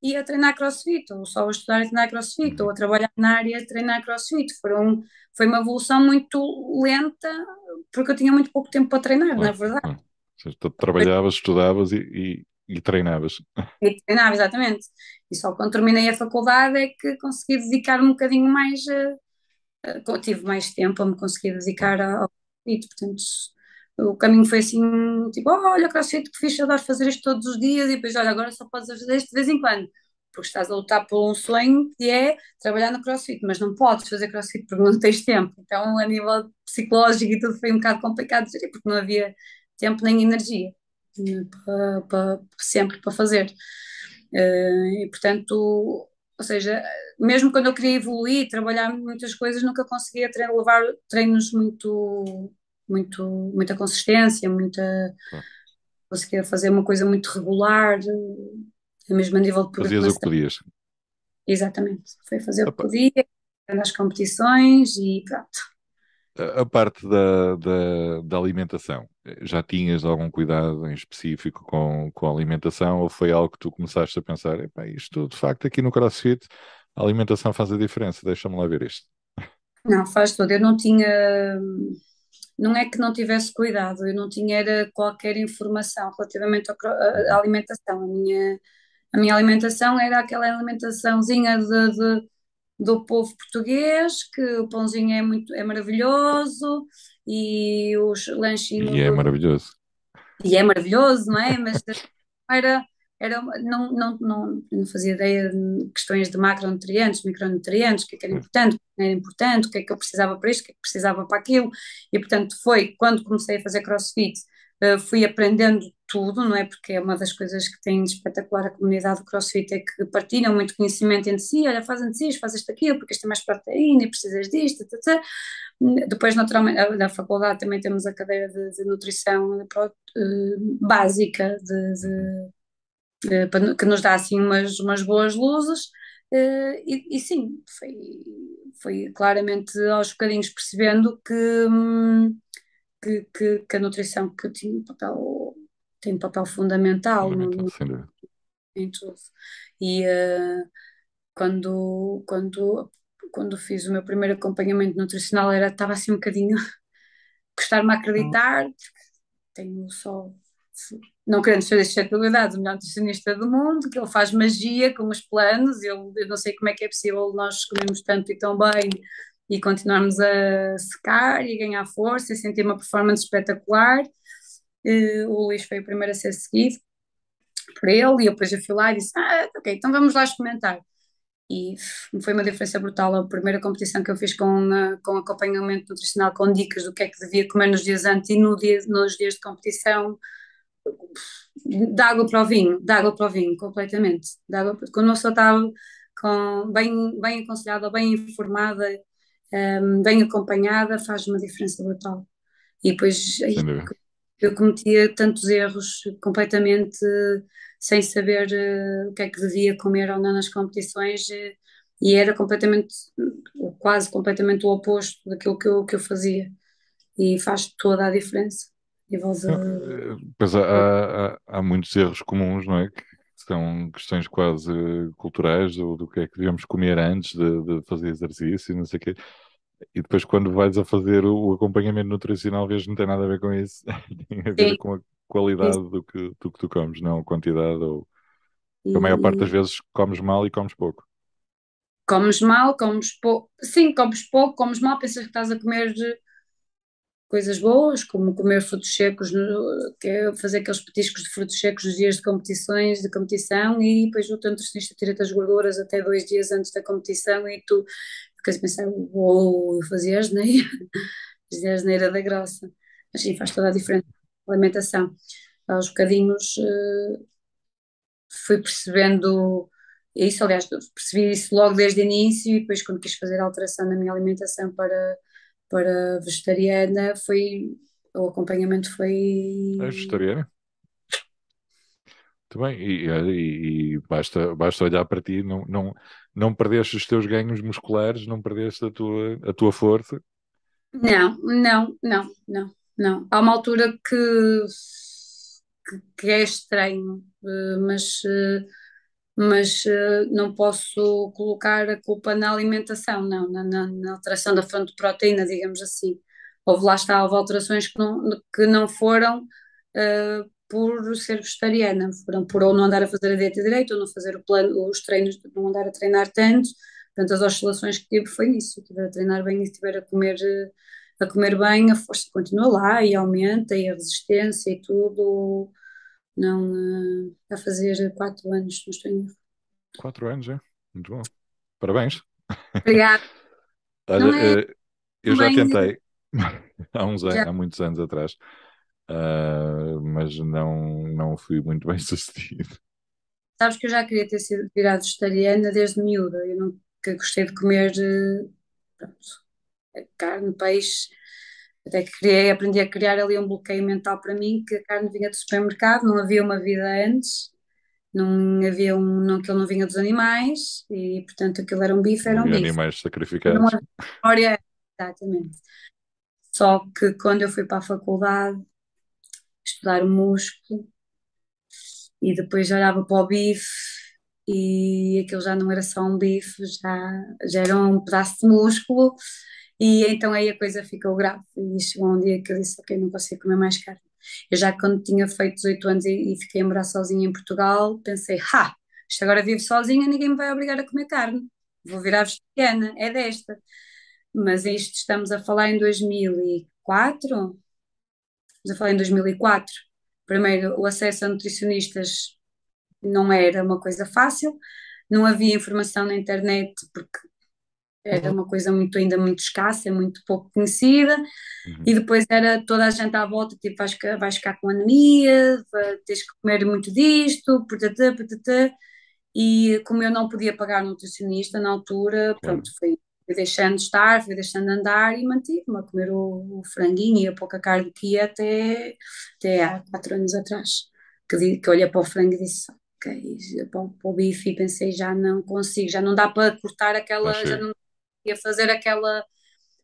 e a treinar CrossFit, ou só a estudar e treinar CrossFit, ou Uhum. a trabalhar na área de treinar CrossFit. Foi uma evolução muito lenta, porque eu tinha muito pouco tempo para treinar, na Claro, verdade. claro. Ou seja, tu trabalhavas, estudavas e treinavas. E treinava, exatamente. E só quando terminei a faculdade é que consegui dedicar um bocadinho mais, tive mais tempo a me conseguir Claro. dedicar ao CrossFit, portanto. O caminho foi assim, tipo, olha, CrossFit, que fixe, eu adoro fazer isto todos os dias, e depois, olha, agora só podes fazer isto de vez em quando, porque estás a lutar por um sonho que é trabalhar no CrossFit, mas não podes fazer CrossFit porque não tens tempo. Então, a nível psicológico e tudo foi um bocado complicado de gerir, porque não havia tempo nem energia sempre para fazer. E portanto, ou seja, mesmo quando eu queria evoluir, trabalhar muitas coisas, nunca conseguia levar treinos muita consistência, Claro. conseguia fazer uma coisa muito regular, mesmo a nível de Fazias o que programação. podias. Exatamente, foi fazer o que Opa, podia, ir às competições e pronto. a parte da alimentação, já tinhas algum cuidado em específico com a alimentação ou foi algo que tu começaste a pensar, epá, isto de facto aqui no CrossFit, a alimentação faz a diferença, deixa-me lá ver isto. Não, faz tudo. Eu não tinha, não é que não tivesse cuidado, eu não tinha era qualquer informação relativamente à Uhum. alimentação. A minha alimentação era aquela alimentaçãozinha do povo português, que o pãozinho é maravilhoso e os E lanchinhos é maravilhoso. e é maravilhoso, não é? Mas era, não fazia ideia de questões de macronutrientes, micronutrientes, o que é que era importante, o que não era importante, o que é que eu precisava para isto, o que é que precisava para aquilo. E portanto foi quando comecei a fazer CrossFit, fui aprendendo tudo, não é? Porque é uma das coisas que tem de espetacular a comunidade do CrossFit, é que partilham muito conhecimento entre si, olha, faz antes isto, faz isto aquilo, porque isto é mais proteína e precisas disto, tata. Depois, naturalmente, na faculdade também temos a cadeira de nutrição básica, Uhum. que nos dá assim umas boas luzes, e sim, foi claramente aos bocadinhos percebendo que a nutrição que tem um papel fundamental Fundamental, sem dúvida. em tudo. E quando fiz o meu primeiro acompanhamento nutricional estava assim um bocadinho custar-me a acreditar, tenho só, não querendo ser suscetibilidades, o melhor nutricionista do mundo, que ele faz magia com os planos, eu não sei como é que é possível nós comermos tanto e tão bem e continuarmos a secar e a ganhar força e sentir uma performance espetacular. O Luís foi o primeiro a ser seguido por ele, e depois eu fui lá e disse, ok, então vamos lá experimentar. E foi uma diferença brutal. A primeira competição que eu fiz com acompanhamento nutricional, com dicas do que é que devia comer nos dias antes e nos dias de competição, dá água para o vinho, dá água para o vinho, completamente. Quando uma pessoa está bem aconselhada, bem informada, bem acompanhada, faz uma diferença brutal. E depois Sem dúvida. eu cometia tantos erros completamente sem saber o que é que devia comer ou não nas competições, e era completamente, ou quase completamente o oposto daquilo que eu fazia. E faz toda a diferença. A nível Não, de. pois há muitos erros comuns, não é? Que são questões quase culturais do que é que devemos comer antes de fazer exercício, não sei o quê. E depois, quando vais a fazer o acompanhamento nutricional, vês que não tem nada a ver com isso. Tem a ver Sim, com a isso. qualidade do que tu comes, não a quantidade. Ou a maior parte das E vezes comes mal e comes pouco. comes mal, comes pouco. Sim, comes pouco, comes mal, pensas que estás a comer coisas boas, como comer frutos secos, que é fazer aqueles petiscos de frutos secos nos dias de competições, de competição, e depois o teu nutricionista tira-te as gorduras até 2 dias antes da competição e tu ficas a pensar, uou, eu fazia asneira, fazia asneira da grossa. Mas sim, faz toda a diferença a alimentação. Aos bocadinhos fui percebendo isso, aliás, percebi isso logo desde o início, e depois quando quis fazer a alteração na minha alimentação para vegetariana, o acompanhamento És foi. vegetariano? Muito bem. E basta olhar para ti, não perdeste os teus ganhos musculares, não perdeste a tua força. Não, não, não, não, não. Há uma altura que é estranho, mas não posso colocar a culpa na alimentação, não, na alteração da fonte de proteína, digamos assim. Houve alterações que não foram por ser vegetariana, foram por ou não andar a fazer a dieta direito, ou não fazer os treinos, não andar a treinar tanto. Portanto, as oscilações que tive foi isso. Se eu estiver a treinar bem e estiver a comer bem, a força continua lá e aumenta, e a resistência e tudo. Não, a fazer 4 anos, não estou em erro. 4 anos, é? Muito bom. Parabéns. Obrigada. Olha, Não é eu já bem. tentei Já, há muitos anos atrás, mas não fui muito bem sucedido. sabes que eu já queria ter sido virada vegetariana desde miúda. Eu nunca gostei de comer pronto, carne, peixe. Até que aprendi a criar ali um bloqueio mental para mim, que a carne vinha do supermercado, não havia uma vida antes, não havia aquilo não vinha dos animais, e portanto aquilo Não era um havia bife. animais Não sacrificados. havia história, exatamente. Só que quando eu fui para a faculdade estudar o músculo, e depois olhava para o bife e aquilo já não era só um bife, já era um pedaço de músculo, e então aí a coisa ficou grave e chegou um dia que eu disse, ok, não consigo comer mais carne. Eu já quando tinha feito 18 anos e fiquei a morar sozinha em Portugal, pensei, isto agora vivo sozinha, ninguém me vai obrigar a comer carne, vou virar vegetariana, é desta. Mas isto estamos a falar em 2004, estamos a falar em 2004. Primeiro, o acesso a nutricionistas não era uma coisa fácil, não havia informação na internet, porque era uma coisa muito, ainda muito escassa, muito pouco conhecida, e Uhum. depois era toda a gente à volta, tipo, vais ficar com anemia, tens que comer muito disto, patatá, patatá, e como eu não podia pagar nutricionista na altura, Claro. pronto, fui deixando de estar, fui deixando de andar e mantive-me a comer o franguinho e a pouca carne que ia até há 4 anos atrás, que olhei para o frango e disse, ok, para o bife e pensei, já não consigo, já não dá para cortar Já aquela, já chega. não ia fazer aquela,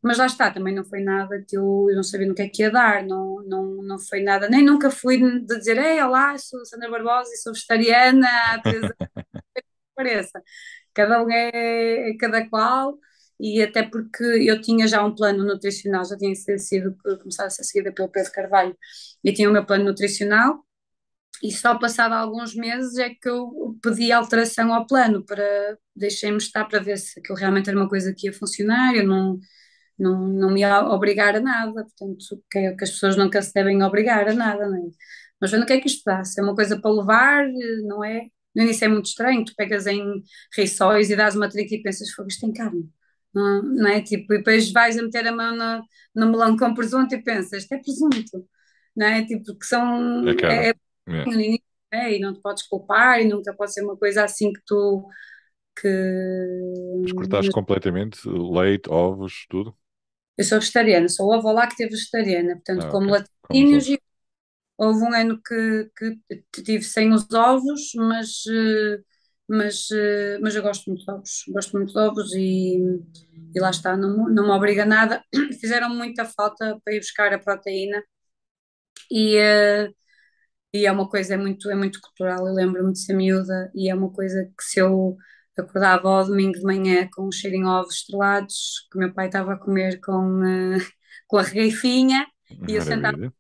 mas lá está, também não foi nada que eu não sabia no que é que ia dar, não foi nada, nem nunca fui de dizer, ei, olá, sou Sandra Barbosa e sou vegetariana há 3 anos, pareça. Cada um é cada qual, e até porque eu tinha já um plano nutricional, já tinha sido começado a ser seguida pelo Pedro Carvalho, e tinha o meu plano nutricional, e só passado alguns meses é que eu pedi alteração ao plano para deixei-me estar para ver se aquilo realmente era uma coisa que ia funcionar, eu não me ia obrigar a nada, portanto, que as pessoas nunca se devem obrigar a nada, não é? Mas vendo o que é que isto dá, se é uma coisa para levar, não é? No início é muito estranho, tu pegas em rissóis e dás uma trinca e pensas, fogo, isto tem carne, não é? Tipo, e depois vais a meter a mão no melão com presunto e pensas, isto é presunto, não é? Tipo, que É são, carne. é É. no início, e não te podes culpar e nunca pode ser uma coisa assim que Mas cortaste completamente leite, ovos, tudo? eu sou vegetariana, sou ovo-láctea vegetariana, portanto, Ah, como ok. Como os laticínios outros. e houve um ano que tive sem os ovos, mas eu gosto muito de ovos, gosto muito de ovos e lá está, não me obriga a nada. Fizeram muita falta para ir buscar a proteína e, e é uma coisa, é muito cultural, eu lembro-me de ser miúda e é uma coisa que se eu acordava ao domingo de manhã com um cheirinho a ovos estrelados, que o meu pai estava a comer com a regueifinha, e eu sentava Maravilha.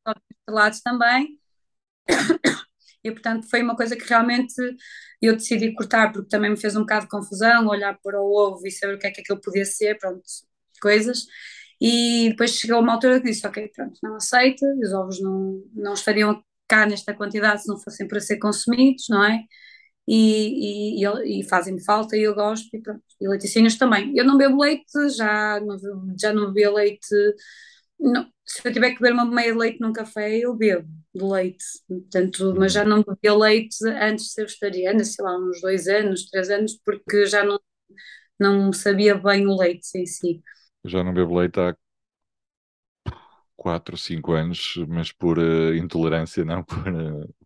com ovos estrelados também, e portanto foi uma coisa que realmente eu decidi cortar, porque também me fez um bocado de confusão olhar para o ovo e saber o que é que aquilo podia ser, pronto, coisas. E depois chegou uma altura que disse, ok, pronto, não aceito, os ovos não estariam cá nesta quantidade se não fossem para ser consumidos, não é? E fazem-me falta e eu gosto, e pronto. E laticínios também. Eu não bebo leite, já não bebia leite. Se eu tiver que beber uma meia de leite num café, eu bebo de leite. Portanto, mas já Uhum. não bebia leite antes de ser vegetariana, sei lá, uns 2 anos, 3 anos, porque já não sabia bem o leite em si. Já não bebo leite há 4, 5 anos, mas por intolerância, não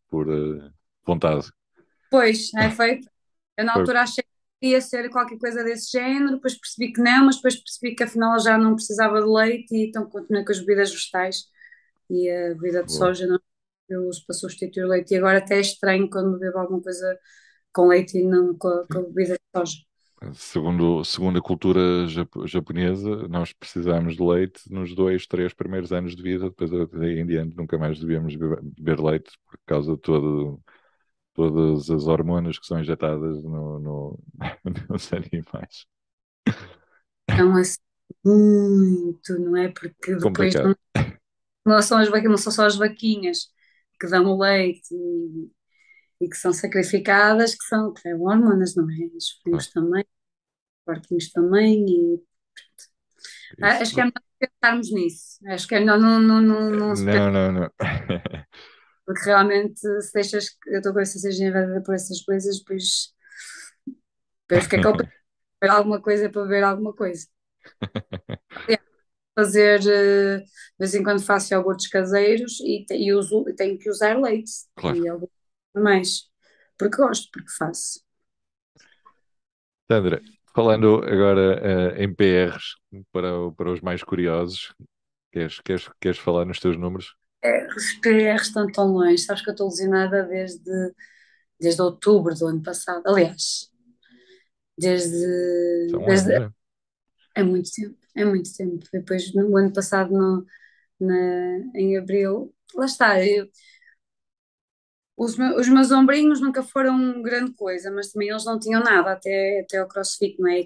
por vontade. Pois, é feito. Eu na Foi- altura achei que ia ser qualquer coisa desse género, depois percebi que não, mas depois percebi que afinal já não precisava de leite e então continuei com as bebidas vegetais e a bebida de foi. soja não eu uso para substituir o leite e agora até é estranho quando bebo alguma coisa com leite e não com a bebida de soja. Segundo a cultura japonesa, nós precisamos de leite nos 2, 3 primeiros anos de vida, depois daí em diante nunca mais devíamos beber leite por causa de todas as hormonas que são injetadas nos animais. Então, assim, muito, não é? Porque depois Complicado. não são só as vaquinhas que dão o leite e que são sacrificadas, que são hormonas, não é? Os Claro. frangos também, os porquinhos também, e acho que é Isso. melhor pensarmos nisso. Acho que é melhor não se pensar, Não, não, não. porque realmente se deixas que a tua cabeça seja invadida por essas coisas, depois o que é que eu penso? Ver alguma coisa para ver alguma coisa. Aliás, fazer, de vez em quando faço iogurtes caseiros e tenho que usar leite Claro. e alguns mais, porque gosto, porque faço. Sandra, falando agora em PRs para os mais curiosos, queres falar nos teus números? Os PRs estão tão longe, sabes que eu estou lesionada desde outubro do ano passado. Aliás, São um ano desde já. é muito tempo, é muito tempo. Depois, no ano passado, em abril, lá está. Os meus ombrinhos nunca foram grande coisa, mas também eles não tinham nada até ao CrossFit, não é?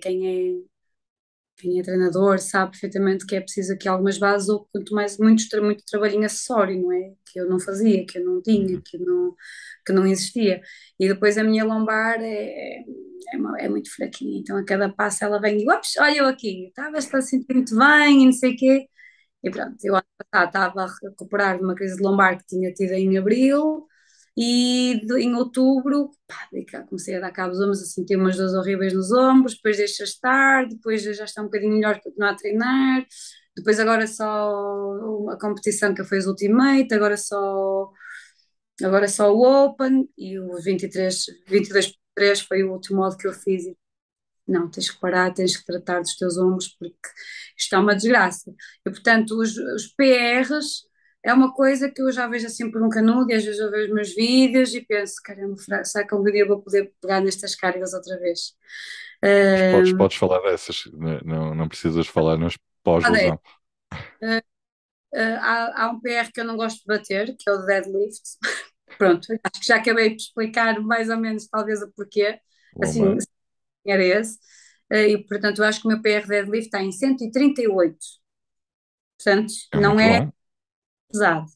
quem é treinador sabe perfeitamente que é preciso aqui algumas bases ou quanto mais muito trabalhinho acessório, não é? Que eu não fazia, que eu não tinha, Uhum. que não existia. E depois a minha lombar é muito fraquinha, então a cada passo ela vem e, ops, olha eu aqui, estava a sentir muito bem e não sei o quê. E pronto, eu ano passado estava a recuperar de uma crise de lombar que tinha tido em abril e em outubro, pá, daí cá comecei a dar cabo dos ombros, a sentir umas dores horríveis nos ombros, depois deixa estar, depois já está um bocadinho melhor para continuar a treinar, depois agora só a competição que foi os Ultimate, agora só o Open e o 23, 22.3 foi o último modo que eu fiz. Não, tens que parar, tens que tratar dos teus ombros porque isto é uma desgraça. E, portanto, os PRs é uma coisa que eu já vejo assim por um canudo e às vezes eu vejo os meus vídeos e penso, caramba, será que algum dia vou poder pegar nestas cargas outra vez? Podes falar dessas, não precisas falar nos Uh, pós-lesão. há um PR que eu não gosto de bater, que é o deadlift. Pronto, acho que já acabei de explicar mais ou menos talvez o porquê. Assim, Bomba, era esse. E, portanto, eu acho que o meu PR deadlift está em 138. Portanto, é não muito é bom, pesado.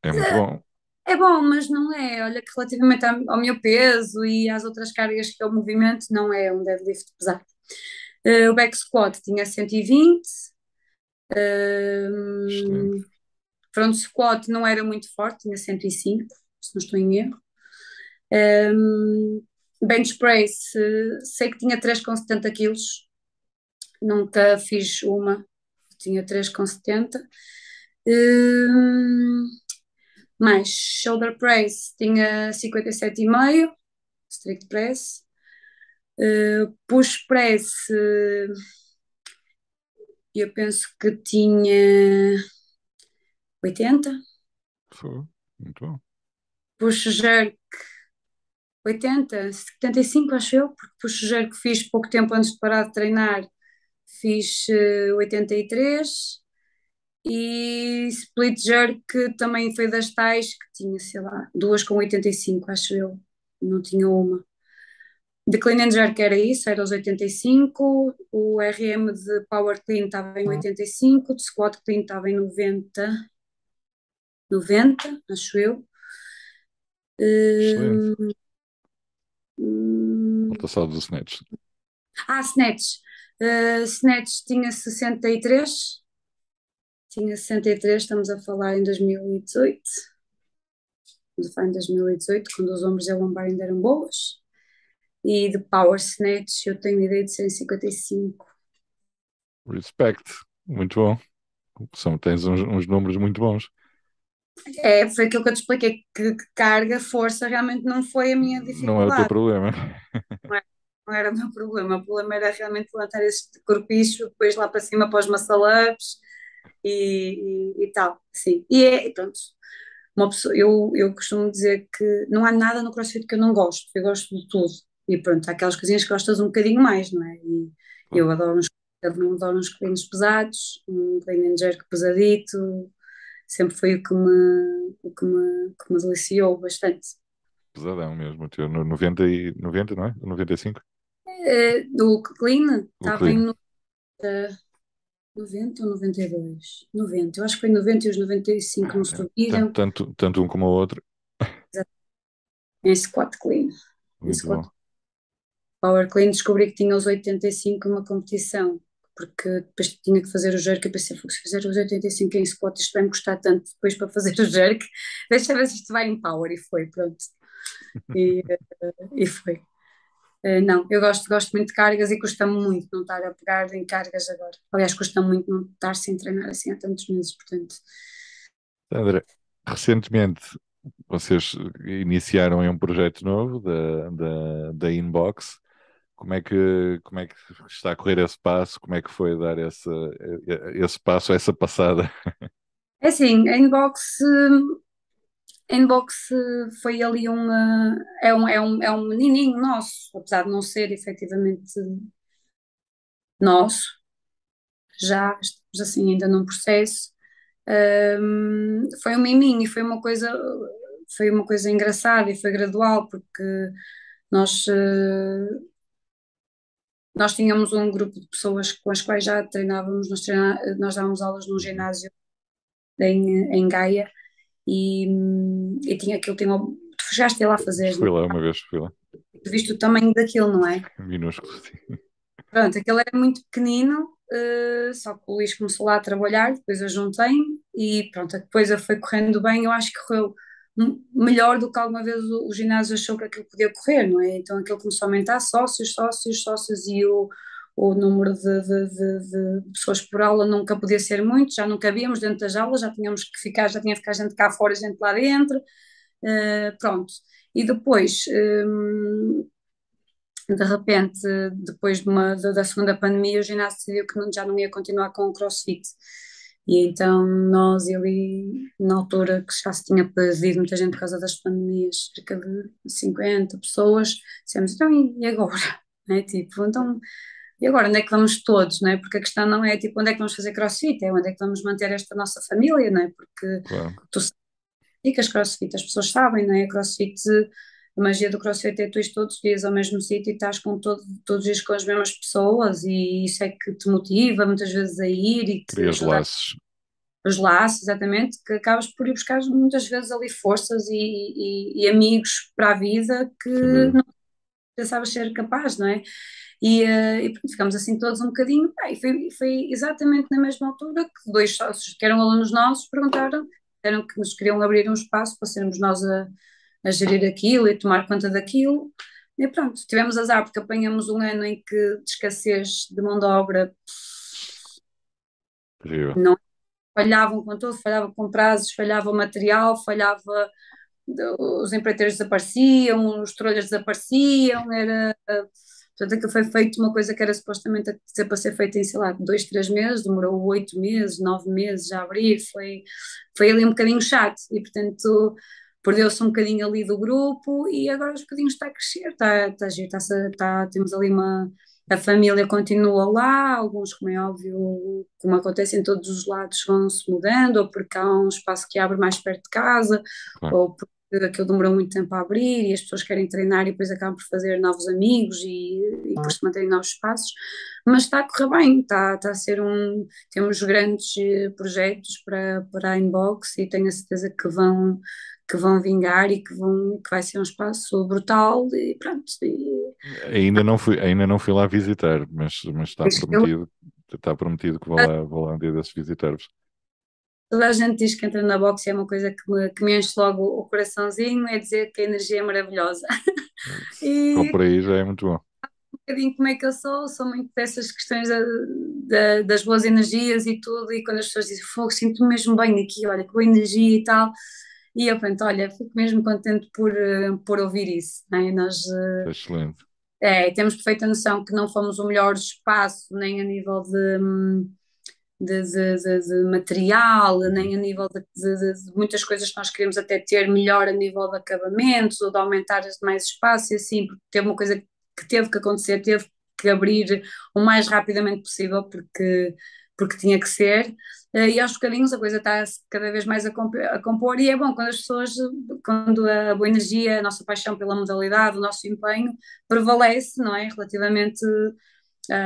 é muito bom. É bom, mas não é. Olha que relativamente ao meu peso e às outras cargas que eu movimento, não é um deadlift pesado. O back squat tinha 120. Excelente. Front squat não era muito forte, tinha 105, se não estou em erro. Bench press, sei que tinha 3,70 quilos, nunca fiz uma, tinha 3,70. Hum, Mais shoulder press, tinha 57,5, strict press. Push press, eu penso que tinha 80. Foi, muito bom. Push jerk 80, 75 acho eu, porque push jerk fiz pouco tempo antes de parar de treinar, fiz 83. E split jerk também foi das tais que tinha, sei lá, duas com 85 acho eu, não tinha uma. De clean and jerk era isso, era os 85, o RM de power clean estava em 85, de squat clean estava em 90, acho eu. Excelente. Hum, hum, Falta só do snatch. snatch. Snatch tinha 63, estamos a falar em 2018, estamos a falar em 2018, quando os ombros e a lombar ainda eram boas. E de power snatch eu tenho ideia de 155. Respect. Muito bom. Tens uns números muito bons. Foi aquilo que eu te expliquei, que carga, força realmente não foi a minha Não é o teu dificuldade, problema. não era, não era o meu problema. O problema era realmente levantar este corpicho, depois lá para cima para os muscle ups e tal, sim. E pronto, eu costumo dizer que não há nada no CrossFit que eu não gosto, eu gosto de tudo. E pronto, há aquelas coisinhas que gostas um bocadinho mais, não é? E eu adoro uns cleans pesados, um clean and jerk pesadito, sempre foi o que me deliciou bastante. Pesadão mesmo. O teu no 90 e 90, não é? 95? O clean O estava clean. em 90 ou 92? 90, eu acho que foi 90 e os 95 não Tanto, subiram. tanto um como o outro. Em squat clean. Em Muito squat bom. power clean descobri que tinha os 85 numa competição, porque depois tinha que fazer o jerk. Eu pensei, se fizer os 85 em squat, isto vai me custar tanto depois para fazer o jerk. Deixa ver se isto vai em power. E foi, pronto. E, e foi. Não, eu gosto muito de cargas e custa-me muito não estar a pegar em cargas agora. Aliás, custa muito não estar sem treinar assim há tantos meses, portanto. André, recentemente vocês iniciaram em um projeto novo da Inbox. Como é que está a correr esse passo? Como é que foi dar esse passo, essa passada? É assim, a inbox foi ali é um menininho nosso, apesar de não ser efetivamente nosso, já estamos assim ainda num processo. Foi um miminho e foi uma coisa engraçada e foi gradual, porque nós nós tínhamos um grupo de pessoas com as quais já treinávamos, nós dávamos aulas num Uhum. ginásio em Gaia e tinha aquilo, tu chegaste a ir lá fazer, Fui lá uma vez, fui lá. tu viste o tamanho daquilo, não é? Minúsculo, sim. Pronto, aquele era muito pequenino, só que o Luís começou lá a trabalhar, depois eu juntei-me e pronto, depois foi correndo bem, eu acho que correu melhor do que alguma vez o ginásio achou que aquilo podia correr, não é? Então aquilo começou a aumentar sócios, sócios, sócios e o número de pessoas por aula nunca podia ser muito, já não cabíamos dentro das aulas, já tínhamos que ficar, já tinha que ficar gente cá fora, gente lá dentro, pronto. E depois, de repente, depois da segunda pandemia, o ginásio decidiu que já não ia continuar com o CrossFit. E então nós, ali, na altura que já se tinha perdido muita gente por causa das pandemias, cerca de 50 pessoas, dissemos, então e agora? Né? Tipo, então, e agora onde é que vamos todos, né? Porque a questão não é tipo onde é que vamos fazer CrossFit, é onde é que vamos manter esta nossa família, né? Porque Claro, tu dicas CrossFit, as pessoas sabem, não é? CrossFit, a magia do CrossFit é tu ires todos os dias ao mesmo sítio e estás todos os dias com as mesmas pessoas e isso é que te motiva muitas vezes a ir e te crias ajuda laços. os laços, exatamente, que acabas por ir buscar muitas vezes ali forças e amigos para a vida que Sem dúvida. não pensavas ser capaz, não é? E pronto, ficamos assim todos um bocadinho, pá, e foi exatamente na mesma altura que dois sócios que eram alunos nossos perguntaram, disseram que nos queriam abrir um espaço para sermos nós a gerir aquilo e tomar conta daquilo. E pronto, tivemos azar porque apanhamos um ano em que de escassez de mão de obra Terrível. não falhavam com tudo, falhava com prazos, falhava o material, falhava, os empreiteiros desapareciam, os trolhas desapareciam, portanto, aquilo foi feito uma coisa que era supostamente a ser para ser feita em, sei lá, 2, 3 meses, demorou 8 meses, 9 meses a abrir, foi ali um bocadinho chato e, portanto, perdeu-se um bocadinho ali do grupo e agora os bocadinhos está a crescer, está a giro, temos ali a família continua lá, alguns, como é óbvio, como acontece em todos os lados, vão-se mudando, ou porque há um espaço que abre mais perto de casa, Claro. ou porque aquilo demorou muito tempo a abrir e as pessoas querem treinar e depois acabam por fazer novos amigos e por se manterem novos espaços, mas está a correr bem, está a ser temos grandes projetos para a Inbox e tenho a certeza que vão vingar e que vai ser um espaço brutal e pronto, Ainda não fui lá visitar, mas eu está prometido que vou lá um dia desses visitar-vos. toda a gente diz que entra na boxe e é uma coisa que me enche logo o coraçãozinho, é dizer que a energia é maravilhosa. Só E por aí já é muito bom. um bocadinho como é que eu sou muito dessas questões das boas energias e tudo, e quando as pessoas dizem, fogo, sinto-me mesmo bem aqui, olha, com boa energia e tal, e eu, pronto, olha, fico mesmo contente por ouvir isso, né? Nós É excelente. temos perfeita noção que não fomos o melhor espaço, nem a nível de material, Uhum. nem a nível de muitas coisas que nós queremos até ter melhor a nível de acabamentos ou de aumentar mais espaço e assim, porque teve uma coisa que teve que acontecer, teve que abrir o mais rapidamente possível porque tinha que ser. E aos bocadinhos a coisa está cada vez mais a compor e é bom quando as pessoas, quando a boa energia, a nossa paixão pela modalidade, o nosso empenho prevalece, não é? Relativamente a,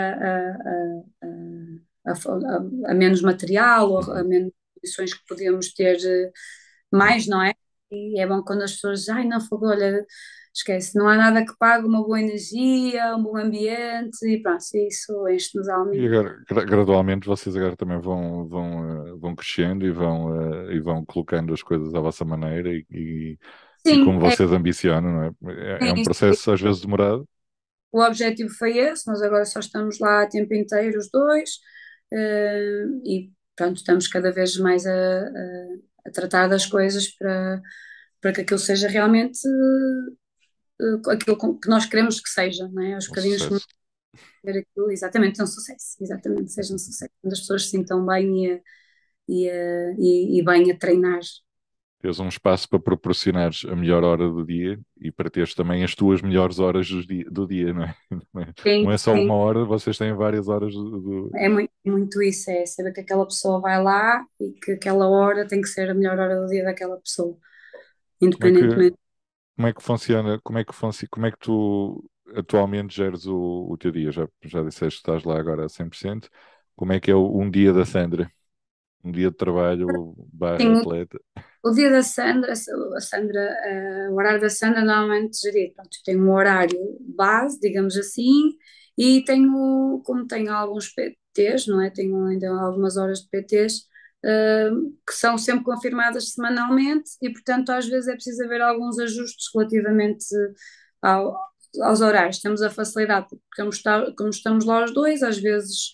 a, a, a menos material ou a Uhum. menos condições que podíamos ter mais, não é? E é bom quando as pessoas dizem, ai não, fogo, olha, esquece, não há nada que pague uma boa energia, um bom ambiente e pronto, isso enche-nos a alma. E agora, gradualmente, vocês agora também vão crescendo e vão colocando as coisas à vossa maneira e como Sim, vocês ambicionam, não é? É um sim, processo às vezes demorado. o objetivo foi esse, nós agora só estamos lá a tempo inteiro, os dois, e pronto, estamos cada vez mais a tratar das coisas para que aquilo seja realmente aquilo que nós queremos que seja, não é? Aos Um bocadinhos sucesso. ver aquilo, exatamente, um sucesso, exatamente, seja um sucesso, quando as pessoas se sintam bem e bem a treinar. Teres um espaço para proporcionares a melhor hora do dia e para teres também as tuas melhores horas do dia, não é? Sim, Não é só sim, uma hora, vocês têm várias horas é muito isso, é saber que aquela pessoa vai lá e que aquela hora tem que ser a melhor hora do dia daquela pessoa, Como é que, independentemente. como é que funciona, como é que tu atualmente geres o teu dia? Já disseste que estás lá agora a 100%. Como é que é um dia da Sandra? Um dia de trabalho barra Sim, atleta? o dia da Sandra, o horário da Sandra normalmente gerido. Pronto, tenho um horário base, digamos assim, e tenho, como tenho alguns PTs, não é? Tenho ainda algumas horas de PTs, eh, que são sempre confirmadas semanalmente e, portanto, às vezes é preciso haver alguns ajustes relativamente ao- aos horários. Temos a facilidade, porque como estamos lá os dois, às vezes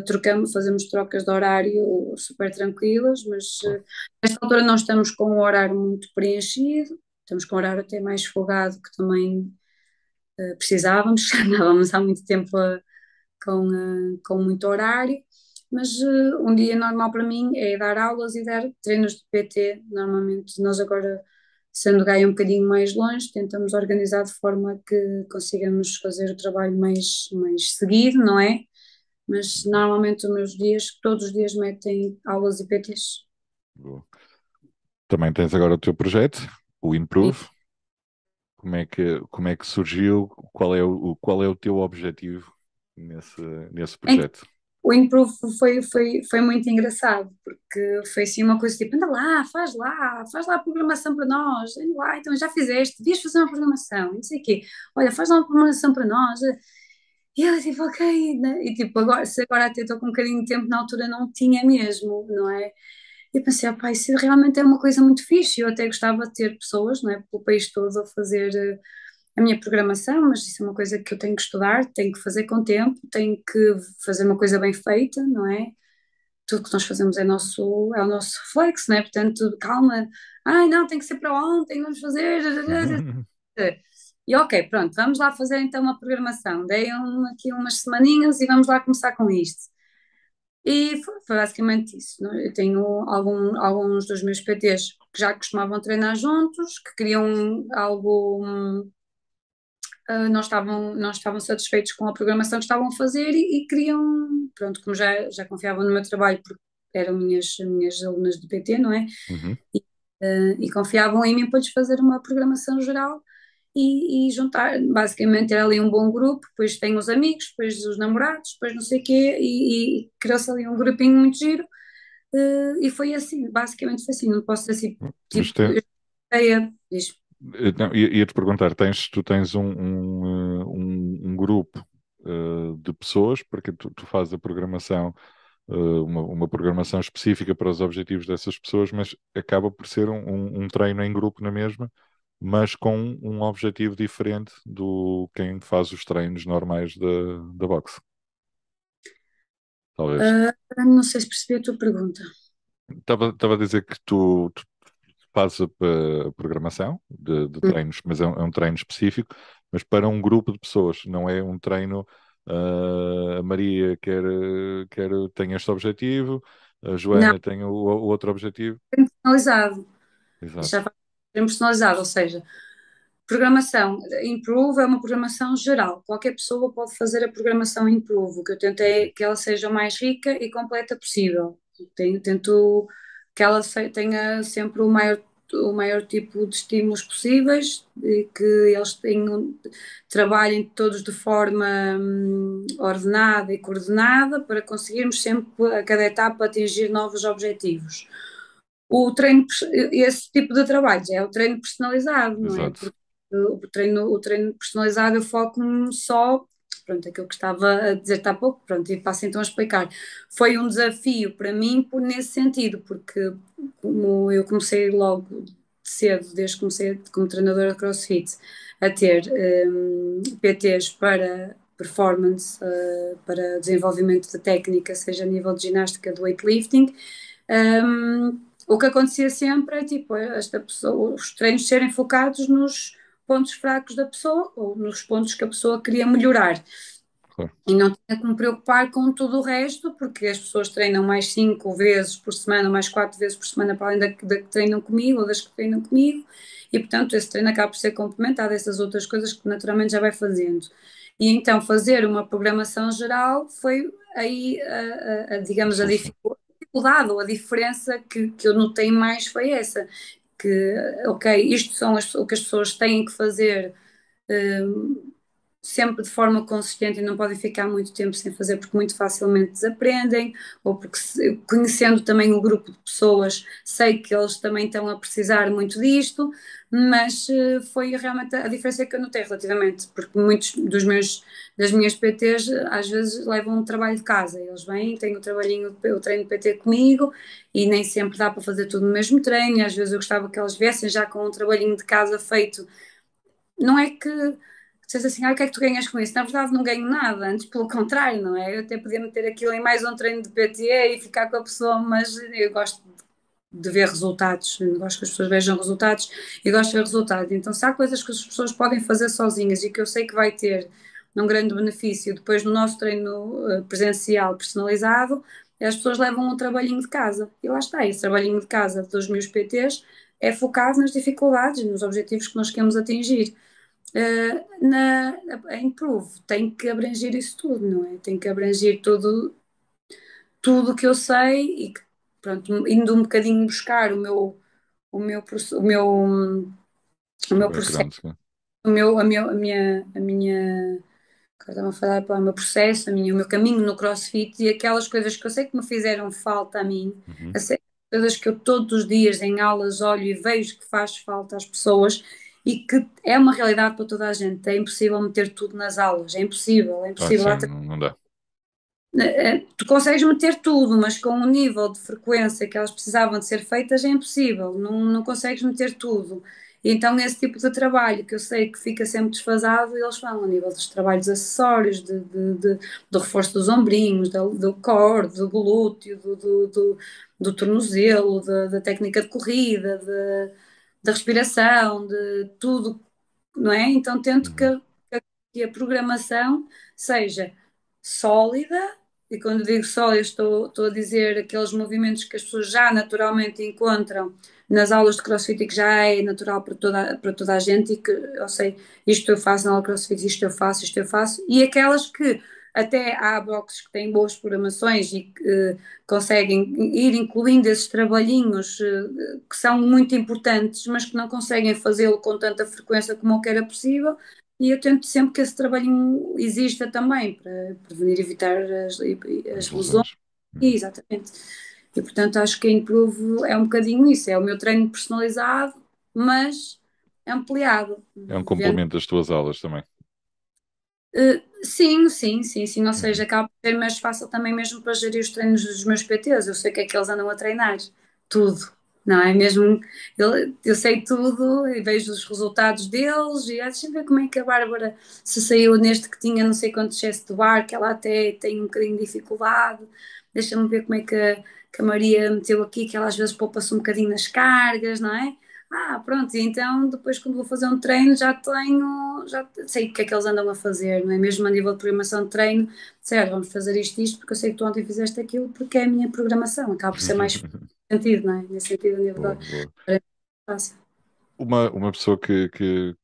trocamos, fazemos trocas de horário super tranquilas, mas Claro. nesta altura não estamos com um horário muito preenchido, estamos com um horário até mais folgado que também precisávamos, andávamos há muito tempo com muito horário, mas um dia normal para mim é dar aulas e dar treinos de PT. Normalmente nós agora, sendo Gaia um bocadinho mais longe, tentamos organizar de forma que consigamos fazer o trabalho mais seguido, não é? Mas normalmente os meus dias, todos os dias metem aulas e PTs. Boa. Também tens agora o teu projeto, o E, Improve. Como é que surgiu? Qual é o teu objetivo nesse, nesse então, projeto? o Improve foi muito engraçado, porque foi assim uma coisa tipo, anda lá, faz lá a programação para nós, anda lá, então já fizeste, devias fazer uma programação, não sei o quê, olha, faz lá uma programação para nós. E eu tipo, ok, né? E tipo, agora, se agora até estou com um bocadinho de tempo, na altura não tinha mesmo, não é? E eu pensei, opá, isso realmente é uma coisa muito fixe, eu até gostava de ter pessoas, não é, pelo país todo a fazer a minha programação, mas isso é uma coisa que eu tenho que estudar, tenho que fazer com tempo, tenho que fazer uma coisa bem feita, não é? Tudo que nós fazemos é o nosso reflexo, não é? Portanto, calma, ai não, tem que ser para ontem, vamos fazer. E ok, pronto, vamos lá fazer então uma programação. Dei aqui umas semaninhas e vamos lá começar com isto. E foi basicamente isso. Não é? Eu tenho alguns dos meus PTs que já costumavam treinar juntos, que queriam algo, não estavam satisfeitos com a programação que estavam a fazer e queriam, pronto, como já confiavam no meu trabalho, porque eram minhas alunas de PT, não é? Uhum. E confiavam em mim para lhes fazer uma programação geral e juntar, basicamente era ali um bom grupo, depois tem os amigos, depois os namorados, depois não sei o quê, e criou-se ali um grupinho muito giro, e foi assim, basicamente foi assim, não posso dizer assim, Mas tipo, ideia, diz, não, ia-te perguntar, tu tens um grupo de pessoas, porque tu fazes a programação, uma programação específica para os objetivos dessas pessoas, mas acaba por ser um treino em grupo na mesma, mas com um objetivo diferente do quem faz os treinos normais da boxe, talvez. não sei se percebi a tua pergunta. Estava a dizer que tu fazes a programação de treinos, mas é um treino específico, mas para um grupo de pessoas, não é um treino. A Maria tem este objetivo, a Não, Joana tem o outro objetivo. personalizado, Exato. já vai ser personalizado, ou seja, programação Improve é uma programação geral. Qualquer pessoa pode fazer a programação Improve. O que eu tento é que ela seja o mais rica e completa possível. Tento que ela tenha sempre o maior tipo de estímulos possíveis e que eles trabalhem todos de forma ordenada e coordenada para conseguirmos sempre a cada etapa atingir novos objetivos. Esse tipo de trabalho já é o treino personalizado, não é? Exato. Porque o treino personalizado eu foco-me só, pronto, aquilo que estava a dizer há pouco, pronto, e passo então a explicar. Foi um desafio para mim nesse sentido, porque como eu comecei logo cedo, desde que comecei como treinadora de CrossFit, a ter PTs para performance, para desenvolvimento de técnica, seja a nível de ginástica, de weightlifting, o que acontecia sempre é tipo, esta pessoa, os treinos serem focados nos pontos fracos da pessoa ou nos pontos que a pessoa queria melhorar. Claro. E não tinha que me preocupar com tudo o resto, porque as pessoas treinam mais 5 vezes por semana, mais 4 vezes por semana, para além da que treinam comigo ou das que treinam comigo, e portanto esse treino acaba por ser complementado a essas outras coisas que naturalmente já vai fazendo. E então fazer uma programação geral foi aí, A digamos, a solução. dificuldade ou a diferença que eu notei mais foi essa, que, ok, isto são o que as pessoas têm que fazer sempre de forma consistente e não podem ficar muito tempo sem fazer porque muito facilmente desaprendem, ou porque conhecendo também o grupo de pessoas, sei que eles também estão a precisar muito disto, mas foi realmente a diferença que eu notei relativamente, porque muitos das minhas PTs às vezes levam um trabalho de casa, eles vêm, têm o trabalhinho, o treino de PT comigo e nem sempre dá para fazer tudo no mesmo treino, e às vezes eu gostava que eles viessem já com um trabalhinho de casa feito. Não é que dissesse assim, o que é que tu ganhas com isso? Na verdade não ganho nada, antes pelo contrário, não é? Eu até podia meter aquilo em mais um treino de PTE e ficar com a pessoa, mas eu gosto de ver resultados, eu gosto que as pessoas vejam resultados e gosto de ver resultados. Então, se há coisas que as pessoas podem fazer sozinhas e que eu sei que vai ter um grande benefício depois no nosso treino presencial personalizado, as pessoas levam um trabalhinho de casa. E lá está, esse trabalhinho de casa dos meus PTs é focado nas dificuldades, nos objetivos que nós queremos atingir. A Improve tem que abranger isso tudo, não é? Tem que abranger tudo o que eu sei e que, pronto, indo um bocadinho buscar o meu, o O meu processo, background, sim. a minha, agora estava a falar para o meu processo, o meu caminho no CrossFit e aquelas coisas que eu sei que me fizeram falta a mim, Uhum. a ser, coisas que eu todos os dias em aulas olho e vejo que faz falta às pessoas e que é uma realidade para toda a gente. É impossível meter tudo nas aulas, é Ah, impossível. sim, não dá. Tu consegues meter tudo, mas com o nível de frequência que elas precisavam de ser feitas é impossível, não consegues meter tudo. E então esse tipo de trabalho que eu sei que fica sempre desfasado, eles falam a nível dos trabalhos acessórios, do reforço dos ombrinhos, do core, do glúteo, do tornozelo, da técnica de corrida, da respiração, de tudo, não é? Então tento Uhum. que a programação seja sólida, e quando digo sólida estou a dizer aqueles movimentos que as pessoas já naturalmente encontram nas aulas de CrossFit e que já é natural para toda a gente e que eu sei, isto eu faço na aula de CrossFit, isto eu faço, e aquelas que até há boxes que têm boas programações e que conseguem ir incluindo esses trabalhinhos que são muito importantes, mas que não conseguem fazê-lo com tanta frequência como eu que era possível. E eu tento sempre que esse trabalhinho exista também, para prevenir e evitar as As lesões. lesões. Uhum. Exatamente. E portanto acho que a Improve é um bocadinho isso, é o meu treino personalizado, mas ampliado, É um vendo. complemento das tuas aulas também. Sim, sim, sim, sim, ou Uhum. seja, acaba por ser mais fácil também mesmo para gerir os treinos dos meus PTs, eu sei o que é que eles andam a treinar, tudo, não é? Mesmo eu sei tudo e vejo os resultados deles e deixa eu ver como é que a Bárbara se saiu neste que tinha não sei quanto excesso de bar, que ela até tem um bocadinho de dificuldade, deixa-me ver como é que a Maria meteu aqui, que ela às vezes poupa-se um bocadinho nas cargas, não é? Pronto, e então depois quando vou fazer um treino já sei o que é que eles andam a fazer, não é? Mesmo a nível de programação de treino, certo, vamos fazer isto, porque eu sei que tu ontem fizeste aquilo, porque é a minha programação, acaba por ser mais sentido, não é? Nesse sentido, a nível Boa, boa. da fácil. Uma pessoa que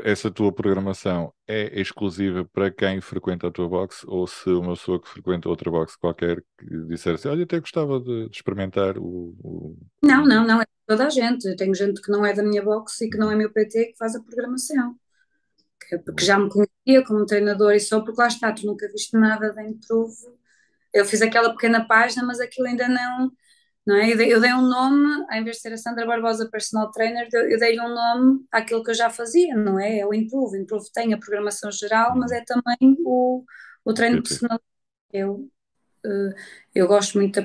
essa tua programação é exclusiva para quem frequenta a tua box, ou se uma pessoa que frequenta outra box qualquer que disser assim, olha, até gostava de experimentar Não, não, não, é toda a gente. Eu tenho gente que não é da minha box e que não Uhum. é meu PT que faz a programação. Porque Boa. já me conhecia como treinador e só porque lá está, tu nunca viste nada de Improve. Eu fiz aquela pequena página, mas aquilo ainda não é? Eu dei um nome, ao invés de ser a Sandra Barbosa Personal Trainer, eu dei-lhe um nome àquilo que eu já fazia, não é? É o Improve. Improve tem a programação geral, mas Uhum. é também o O treino PT, personalizado. Eu, eh, eu gosto muito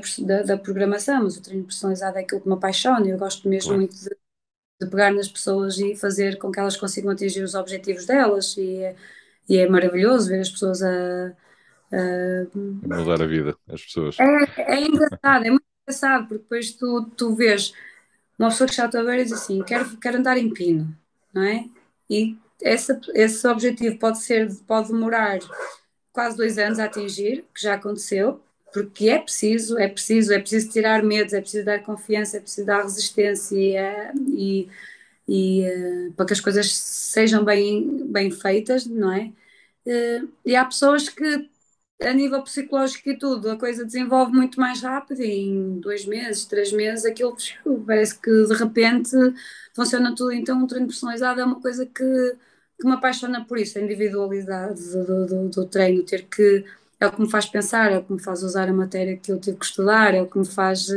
da programação, mas o treino personalizado é aquilo que me apaixona. Eu gosto mesmo claro. muito de pegar nas pessoas e fazer com que elas consigam atingir os objetivos delas. E é maravilhoso ver as pessoas E mudar a vida, as pessoas. é engraçado, é muito engraçado, porque depois tu vês uma pessoa que já está a ver e diz assim, quero andar em pino, não é? E esse objetivo pode demorar quase 2 anos a atingir, que já aconteceu, porque é preciso tirar medos, é preciso dar confiança, é preciso dar resistência para que as coisas sejam bem feitas, não é? E há pessoas que a nível psicológico e tudo, a coisa desenvolve muito mais rápido, e em 2 meses, 3 meses, aquilo parece que de repente funciona tudo. Então, um treino personalizado é uma coisa que que me apaixona por isso, a individualidade do treino, ter que, é o que me faz pensar, é o que me faz usar a matéria que eu tive que estudar, é o que me faz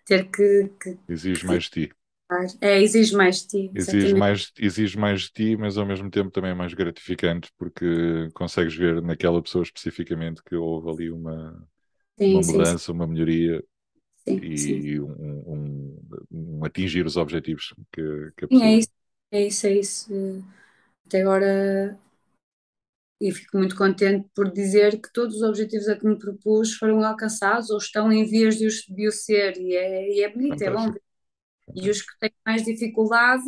ter Exige mais de ti. exige mais de ti, exatamente. Exige mais de ti, mas ao mesmo tempo também é mais gratificante porque consegues ver naquela pessoa especificamente que houve ali uma Sim, sim, sim, mudança, uma melhoria sim, sim. e um atingir os objetivos que a Sim, é pessoa. isso, é isso, é isso. Até agora, e fico muito contente por dizer que todos os objetivos a que me propus foram alcançados ou estão em vias de o ser, e é bonito, é bom Fantástico, ver. E os fantástico. que têm mais dificuldade,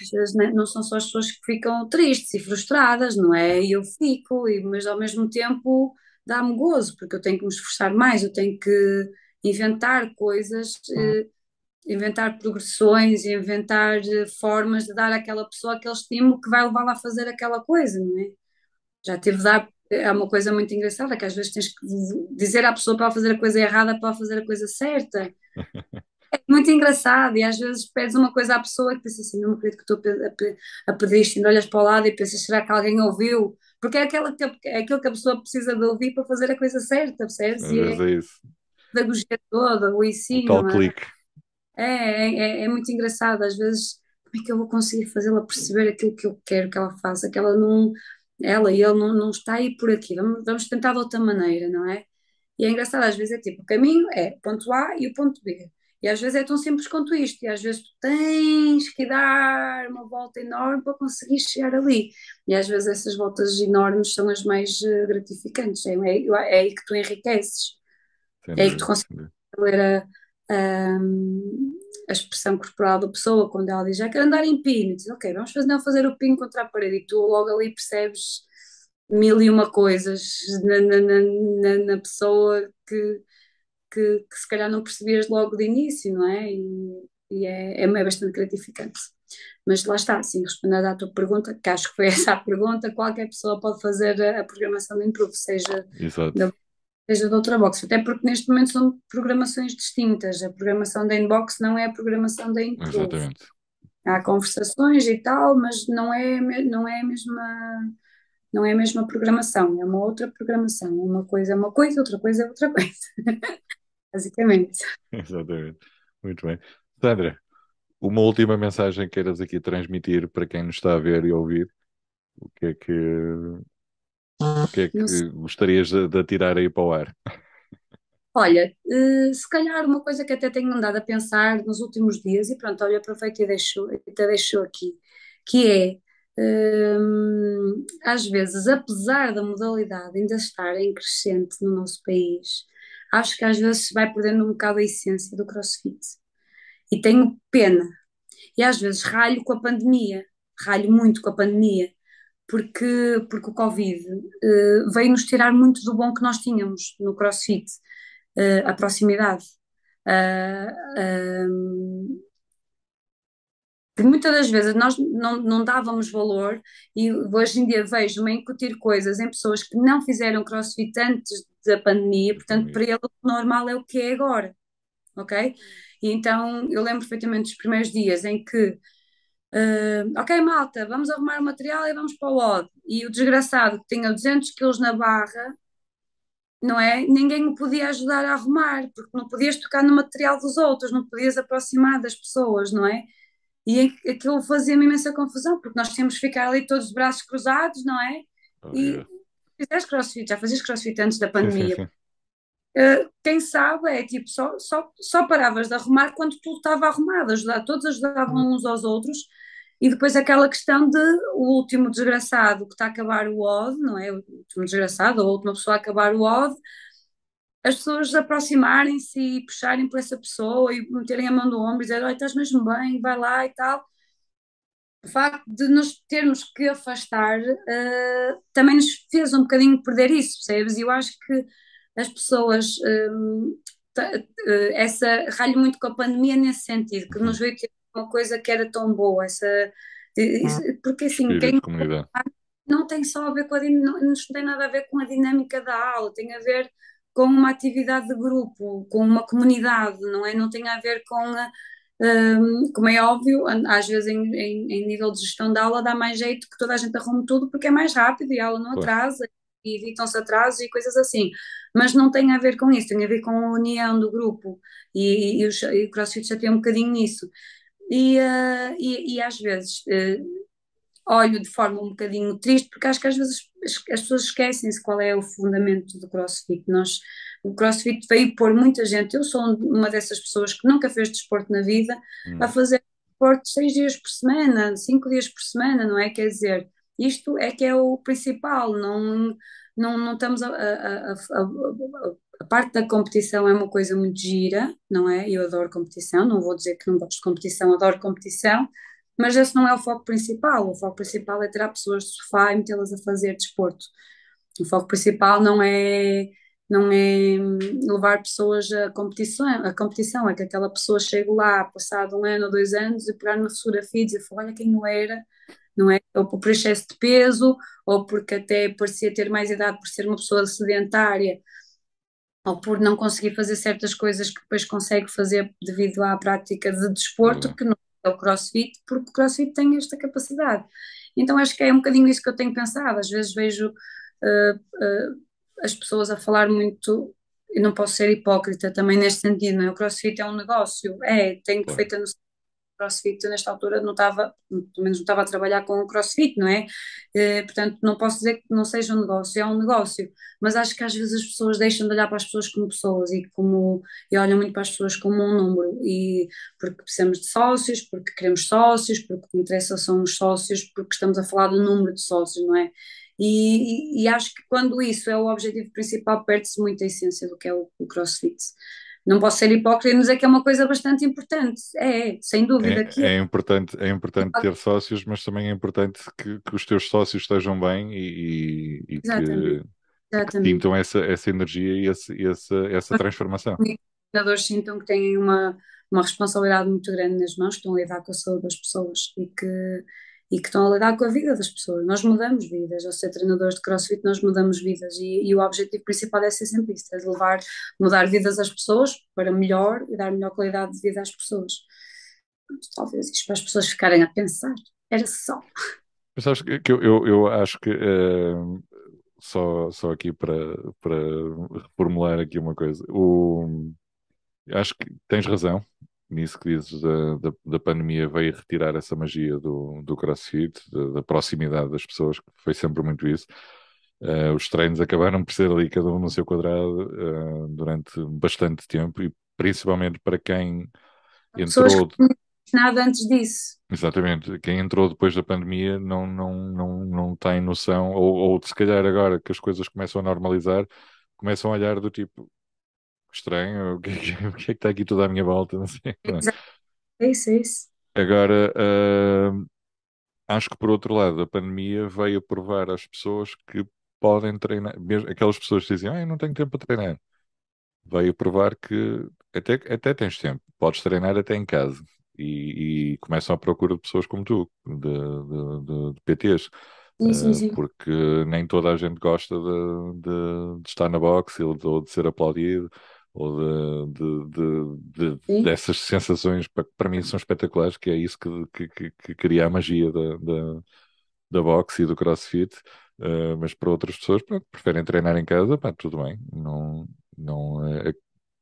às vezes não são só as pessoas que ficam tristes e frustradas, não é? E eu fico, mas ao mesmo tempo dá-me gozo, porque eu tenho que me esforçar mais, eu tenho que inventar coisas, inventar progressões, inventar formas de dar àquela pessoa aquele estímulo que vai levá-la a fazer aquela coisa, não é? Já tive de dar. É uma coisa muito engraçada, que às vezes tens que dizer à pessoa para ela fazer a coisa errada para ela fazer a coisa certa. Muito engraçado, e às vezes pedes uma coisa à pessoa que pensa assim, não acredito que estou a pedir isto, e olhas para o lado e pensas, será que alguém ouviu? Porque é aquilo que a pessoa precisa de ouvir para fazer a coisa certa, percebes? Às E vezes é é isso. a pedagogia toda, o O tal ensino, clique. é muito engraçado, às vezes, como é que eu vou conseguir fazê-la perceber aquilo que eu quero que ela faça, que ela não, ela e ele não está aí por aqui, vamos tentar de outra maneira, não é? E é engraçado, às vezes é tipo, o caminho é o ponto A e o ponto B. E às vezes é tão simples quanto isto, e às vezes tu tens que dar uma volta enorme para conseguir chegar ali. E às vezes essas voltas enormes são as mais gratificantes, é aí que tu enriqueces, Sem é aí que tu dúvida, consegues sem dúvida. ler a expressão corporal da pessoa quando ela diz, já quero andar em pino, diz, ok, vamos fazer, não fazer o pino contra a parede, e tu logo ali percebes mil e uma coisas na pessoa que se calhar não percebias logo de início, não é? E é bastante gratificante. Mas lá está, assim, respondendo à tua pergunta, que acho que foi essa a pergunta, qualquer pessoa pode fazer a programação de Improve, Exato, da, seja de outra box, até porque neste momento são programações distintas. A programação da Inbox não é a programação da Improve. exatamente. Há conversações e tal, mas não é a mesma programação, é uma outra programação. Uma coisa é uma coisa, outra coisa é outra coisa, basicamente. Exatamente. Muito bem. Sandra, uma última mensagem que queiras aqui transmitir para quem nos está a ver e ouvir. O que é que, o que é Não sei. que gostarias de atirar aí para o ar? Olha, se calhar uma coisa que até tenho andado a pensar nos últimos dias, e pronto, olha, aproveito e até deixo aqui, que é, às vezes, apesar da modalidade ainda estar em crescente no nosso país, acho que às vezes se vai perdendo um bocado a essência do CrossFit. E tenho pena. E às vezes ralho com a pandemia, ralho muito com a pandemia, porque o Covid veio-nos tirar muito do bom que nós tínhamos no CrossFit, a proximidade. Uh, que muitas das vezes nós não dávamos valor e hoje em dia vejo-me a incutir coisas em pessoas que não fizeram CrossFit antes da pandemia, portanto para ele o normal é o que é agora, ok? E então eu lembro perfeitamente dos primeiros dias em que ok, malta, vamos arrumar o material e vamos para o WOD. E o desgraçado que tinha 200 quilos na barra, não é? Ninguém o podia ajudar a arrumar, porque não podias tocar no material dos outros, não podias aproximar das pessoas, não é? E aquilo fazia-me imensa confusão, porque nós tínhamos que ficar ali todos de braços cruzados, não é? E Horrível. fizeste crossfit, já fazias crossfit antes da Sim, sim, pandemia. sim. Quem sabe é tipo, só paravas de arrumar quando tudo estava arrumado, todos ajudavam uns aos outros, e depois aquela questão de o último desgraçado que está a acabar o OD, não é? O último desgraçado, ou a última pessoa a acabar o OD, as pessoas aproximarem-se e puxarem por essa pessoa e meterem a mão no ombro e dizer, olha, estás mesmo bem, vai lá e tal. O facto de nos termos que afastar também nos fez um bocadinho perder isso, percebes? E eu acho que as pessoas, ralho muito com a pandemia nesse sentido, que nos Uhum. veio ter uma coisa que era tão boa, porque assim, Espírito quem de comunidade. não tem só a ver não tem nada a ver com a dinâmica da aula, tem a ver com uma atividade de grupo, com uma comunidade, não é? Não tem a ver com Como é óbvio, às vezes em nível de gestão da aula dá mais jeito que toda a gente arrume tudo porque é mais rápido e a aula não Claro, atrasa e evitam-se atrasos e coisas assim. Mas não tem a ver com isso, tem a ver com a união do grupo e o CrossFit já tem um bocadinho nisso. E às vezes olho de forma um bocadinho triste, porque acho que às vezes as pessoas esquecem-se qual é o fundamento do CrossFit. O CrossFit veio pôr muita gente, eu sou uma dessas pessoas que nunca fez desporto na vida, a hum, fazer desporto 6 dias por semana, 5 dias por semana, não é? Quer dizer, isto é que é o principal, não estamos a parte da competição é uma coisa muito gira, não é? Eu adoro competição, não vou dizer que não gosto de competição, adoro competição, mas esse não é o foco principal. O foco principal é tirar pessoas do sofá e metê-las a fazer desporto. O foco principal não é levar pessoas a competição, é que aquela pessoa chegue lá, passado 1 ano ou 2 anos, e pegar numa fotografia e dizer, olha quem eu era, não é? Ou por excesso de peso, ou porque até parecia ter mais idade por ser uma pessoa sedentária, ou por não conseguir fazer certas coisas que depois consegue fazer devido à prática de desporto, verdade. que não é o CrossFit, porque o CrossFit tem esta capacidade. Então acho que é um bocadinho isso que eu tenho pensado. Às vezes vejo uh, uh, as pessoas a falar muito, e não posso ser hipócrita também neste sentido, não é? O CrossFit é um negócio, tenho Claro. perfeita noção CrossFit, eu nesta altura não estava, pelo menos não estava a trabalhar com o CrossFit, não é? Portanto, não posso dizer que não seja um negócio, é um negócio, mas acho que às vezes as pessoas deixam de olhar para as pessoas como pessoas e olham muito para as pessoas como um número, e porque precisamos de sócios, porque queremos sócios, porque o que interessa são os sócios, porque estamos a falar do número de sócios, não é? E acho que quando isso é o objetivo principal, perde-se muito a essência do que é o CrossFit. Não posso ser hipócrita e dizer que é uma coisa bastante importante. Sem dúvida que é. É importante ter sócios, mas também é importante que os teus sócios estejam bem Exatamente, e que exatamente. sintam essa energia e essa transformação. Os treinadores sintam que têm uma responsabilidade muito grande nas mãos, que estão a lidar com a saúde das pessoas e que estão a lidar com a vida das pessoas. Nós mudamos vidas, ao ser treinadores de CrossFit, nós mudamos vidas e o objetivo principal é ser sempre isso, é de mudar vidas às pessoas para melhor e dar melhor qualidade de vida às pessoas. Talvez isto para as pessoas ficarem a pensar. Era só. Mas sabes que eu acho que só aqui para reformular aqui uma coisa. Acho que tens razão nisso que dizes da pandemia veio retirar essa magia do CrossFit, da proximidade das pessoas, que foi sempre muito isso. Os treinos acabaram por ser ali cada um no seu quadrado durante bastante tempo e principalmente para quem Há pessoas que entrou, não tinham nada antes disso. exatamente, quem entrou depois da pandemia não tem noção, ou se calhar agora que as coisas começam a normalizar, começam a olhar do tipo, estranho, o que é que está aqui tudo à minha volta, não sei. Exato, é isso, é isso. Agora, acho que por outro lado, a pandemia veio provar às pessoas que podem treinar, mesmo aquelas pessoas que dizem, eu não tenho tempo para treinar, veio provar que até tens tempo, podes treinar até em casa. E começam à procura de pessoas como tu, de PTs, Sim, sim, sim. porque nem toda a gente gosta de estar na boxe ou de ser aplaudido ou Sim. dessas sensações para mim são espetaculares, que é isso que cria a magia da boxe e do CrossFit. Mas para outras pessoas, pronto, preferem treinar em casa, pá, tudo bem. Não,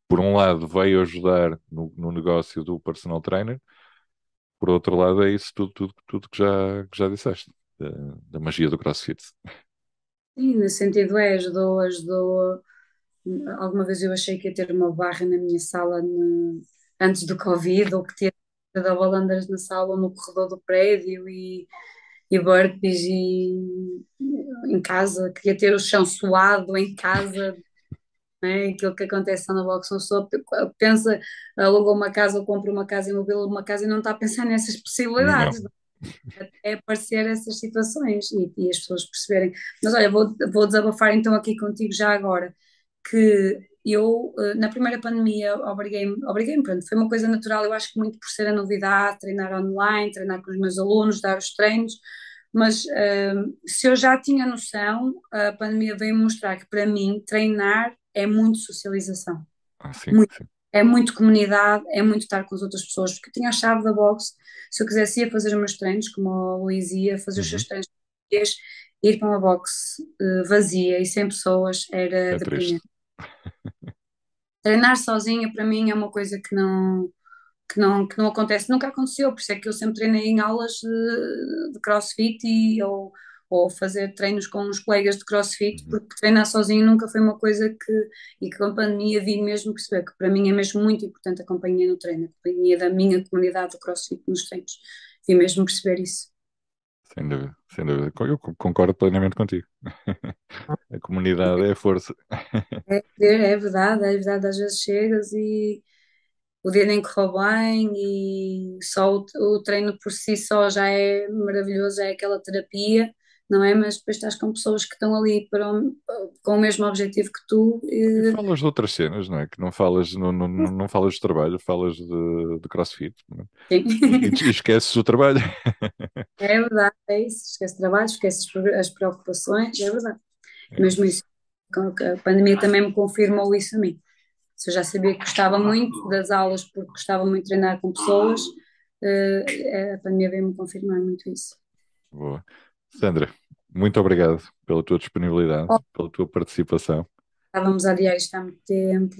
por um lado, veio ajudar no negócio do personal trainer, por outro lado, é isso tudo que já disseste, da magia do CrossFit. Sim, nesse sentido ajudou. Alguma vez eu achei que ia ter uma barra na minha sala antes do Covid, ou que tinha double unders na sala ou no corredor do prédio e burpees em casa, queria ter o chão suado em casa, né? Aquilo que acontece na boxe, uma pessoa pensa, alugou uma casa ou compra uma casa imobiliária, uma casa e não está a pensar nessas Não. possibilidades, é aparecer essas situações e as pessoas perceberem. Mas olha, vou desabafar então aqui contigo já agora, que eu, na primeira pandemia, obriguei-me, pronto, foi uma coisa natural, eu acho que muito por ser a novidade, treinar online, treinar com os meus alunos, dar os treinos, mas se eu já tinha noção, a pandemia veio mostrar que para mim treinar é muito socialização. Ah, sim, Muito. sim. é muito comunidade, é muito estar com as outras pessoas, porque eu tinha a chave da box, se eu quisesse ia fazer os meus treinos, como o Luís ia fazer os seus Uhum. treinos, ir para uma box vazia e sem pessoas era É triste. deprimente. Treinar sozinha para mim é uma coisa que não acontece, nunca aconteceu, por isso é que eu sempre treinei em aulas de CrossFit ou fazer treinos com os colegas de CrossFit, Uhum. porque treinar sozinho nunca foi uma coisa e que com a pandemia vi mesmo perceber que para mim é mesmo muito importante a companhia no treino, a companhia da minha comunidade de CrossFit nos treinos, vi mesmo perceber isso. Sem dúvida, sem dúvida. Eu concordo plenamente contigo. A comunidade é a força. É verdade, às vezes chegas e o dia nem correu bem e só o treino por si só já é maravilhoso, já é aquela terapia, não é? Mas depois estás com pessoas que estão ali com o mesmo objetivo que tu. E falas de outras cenas, não é? Que não falas, não falas de trabalho, falas de CrossFit, não é? Sim. E esqueces o trabalho. É verdade, é isso. Esquece trabalho, esquece as preocupações, é verdade. É Mesmo isso. isso. A pandemia também me confirmou isso a mim. Se eu já sabia que gostava muito das aulas porque gostava muito de treinar com pessoas, a pandemia veio-me confirmar muito isso. Boa. Sandra, muito obrigado pela tua disponibilidade, pela tua participação. Estávamos a adiar isto há muito tempo.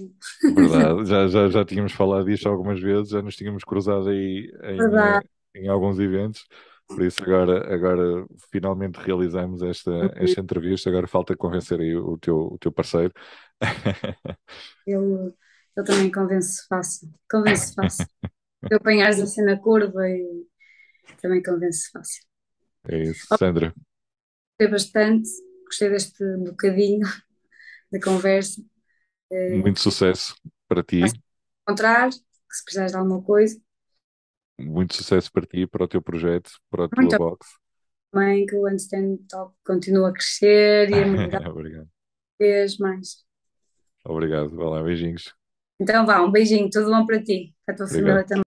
Verdade, já tínhamos falado disto algumas vezes, já nos tínhamos cruzado aí Verdade. em alguns eventos, por isso agora finalmente realizamos esta entrevista, agora falta convencer aí o teu parceiro. Eu, eu também convenço fácil. Convenço fácil. Se eu apanhares assim na curva e também convenço fácil. É isso, Sandra, Gostei bastante, gostei deste bocadinho de conversa. muito sucesso para Vai-se ti, encontrar, que se precisares de alguma coisa. muito sucesso para ti, para o teu projeto, para a tua Muito box. bem que o Handstand Talk continua a crescer e a melhorar Obrigado, cada vez mais. obrigado, vai lá, beijinhos, Então vá, um beijinho, tudo bom para ti, para a tua família obrigado. também.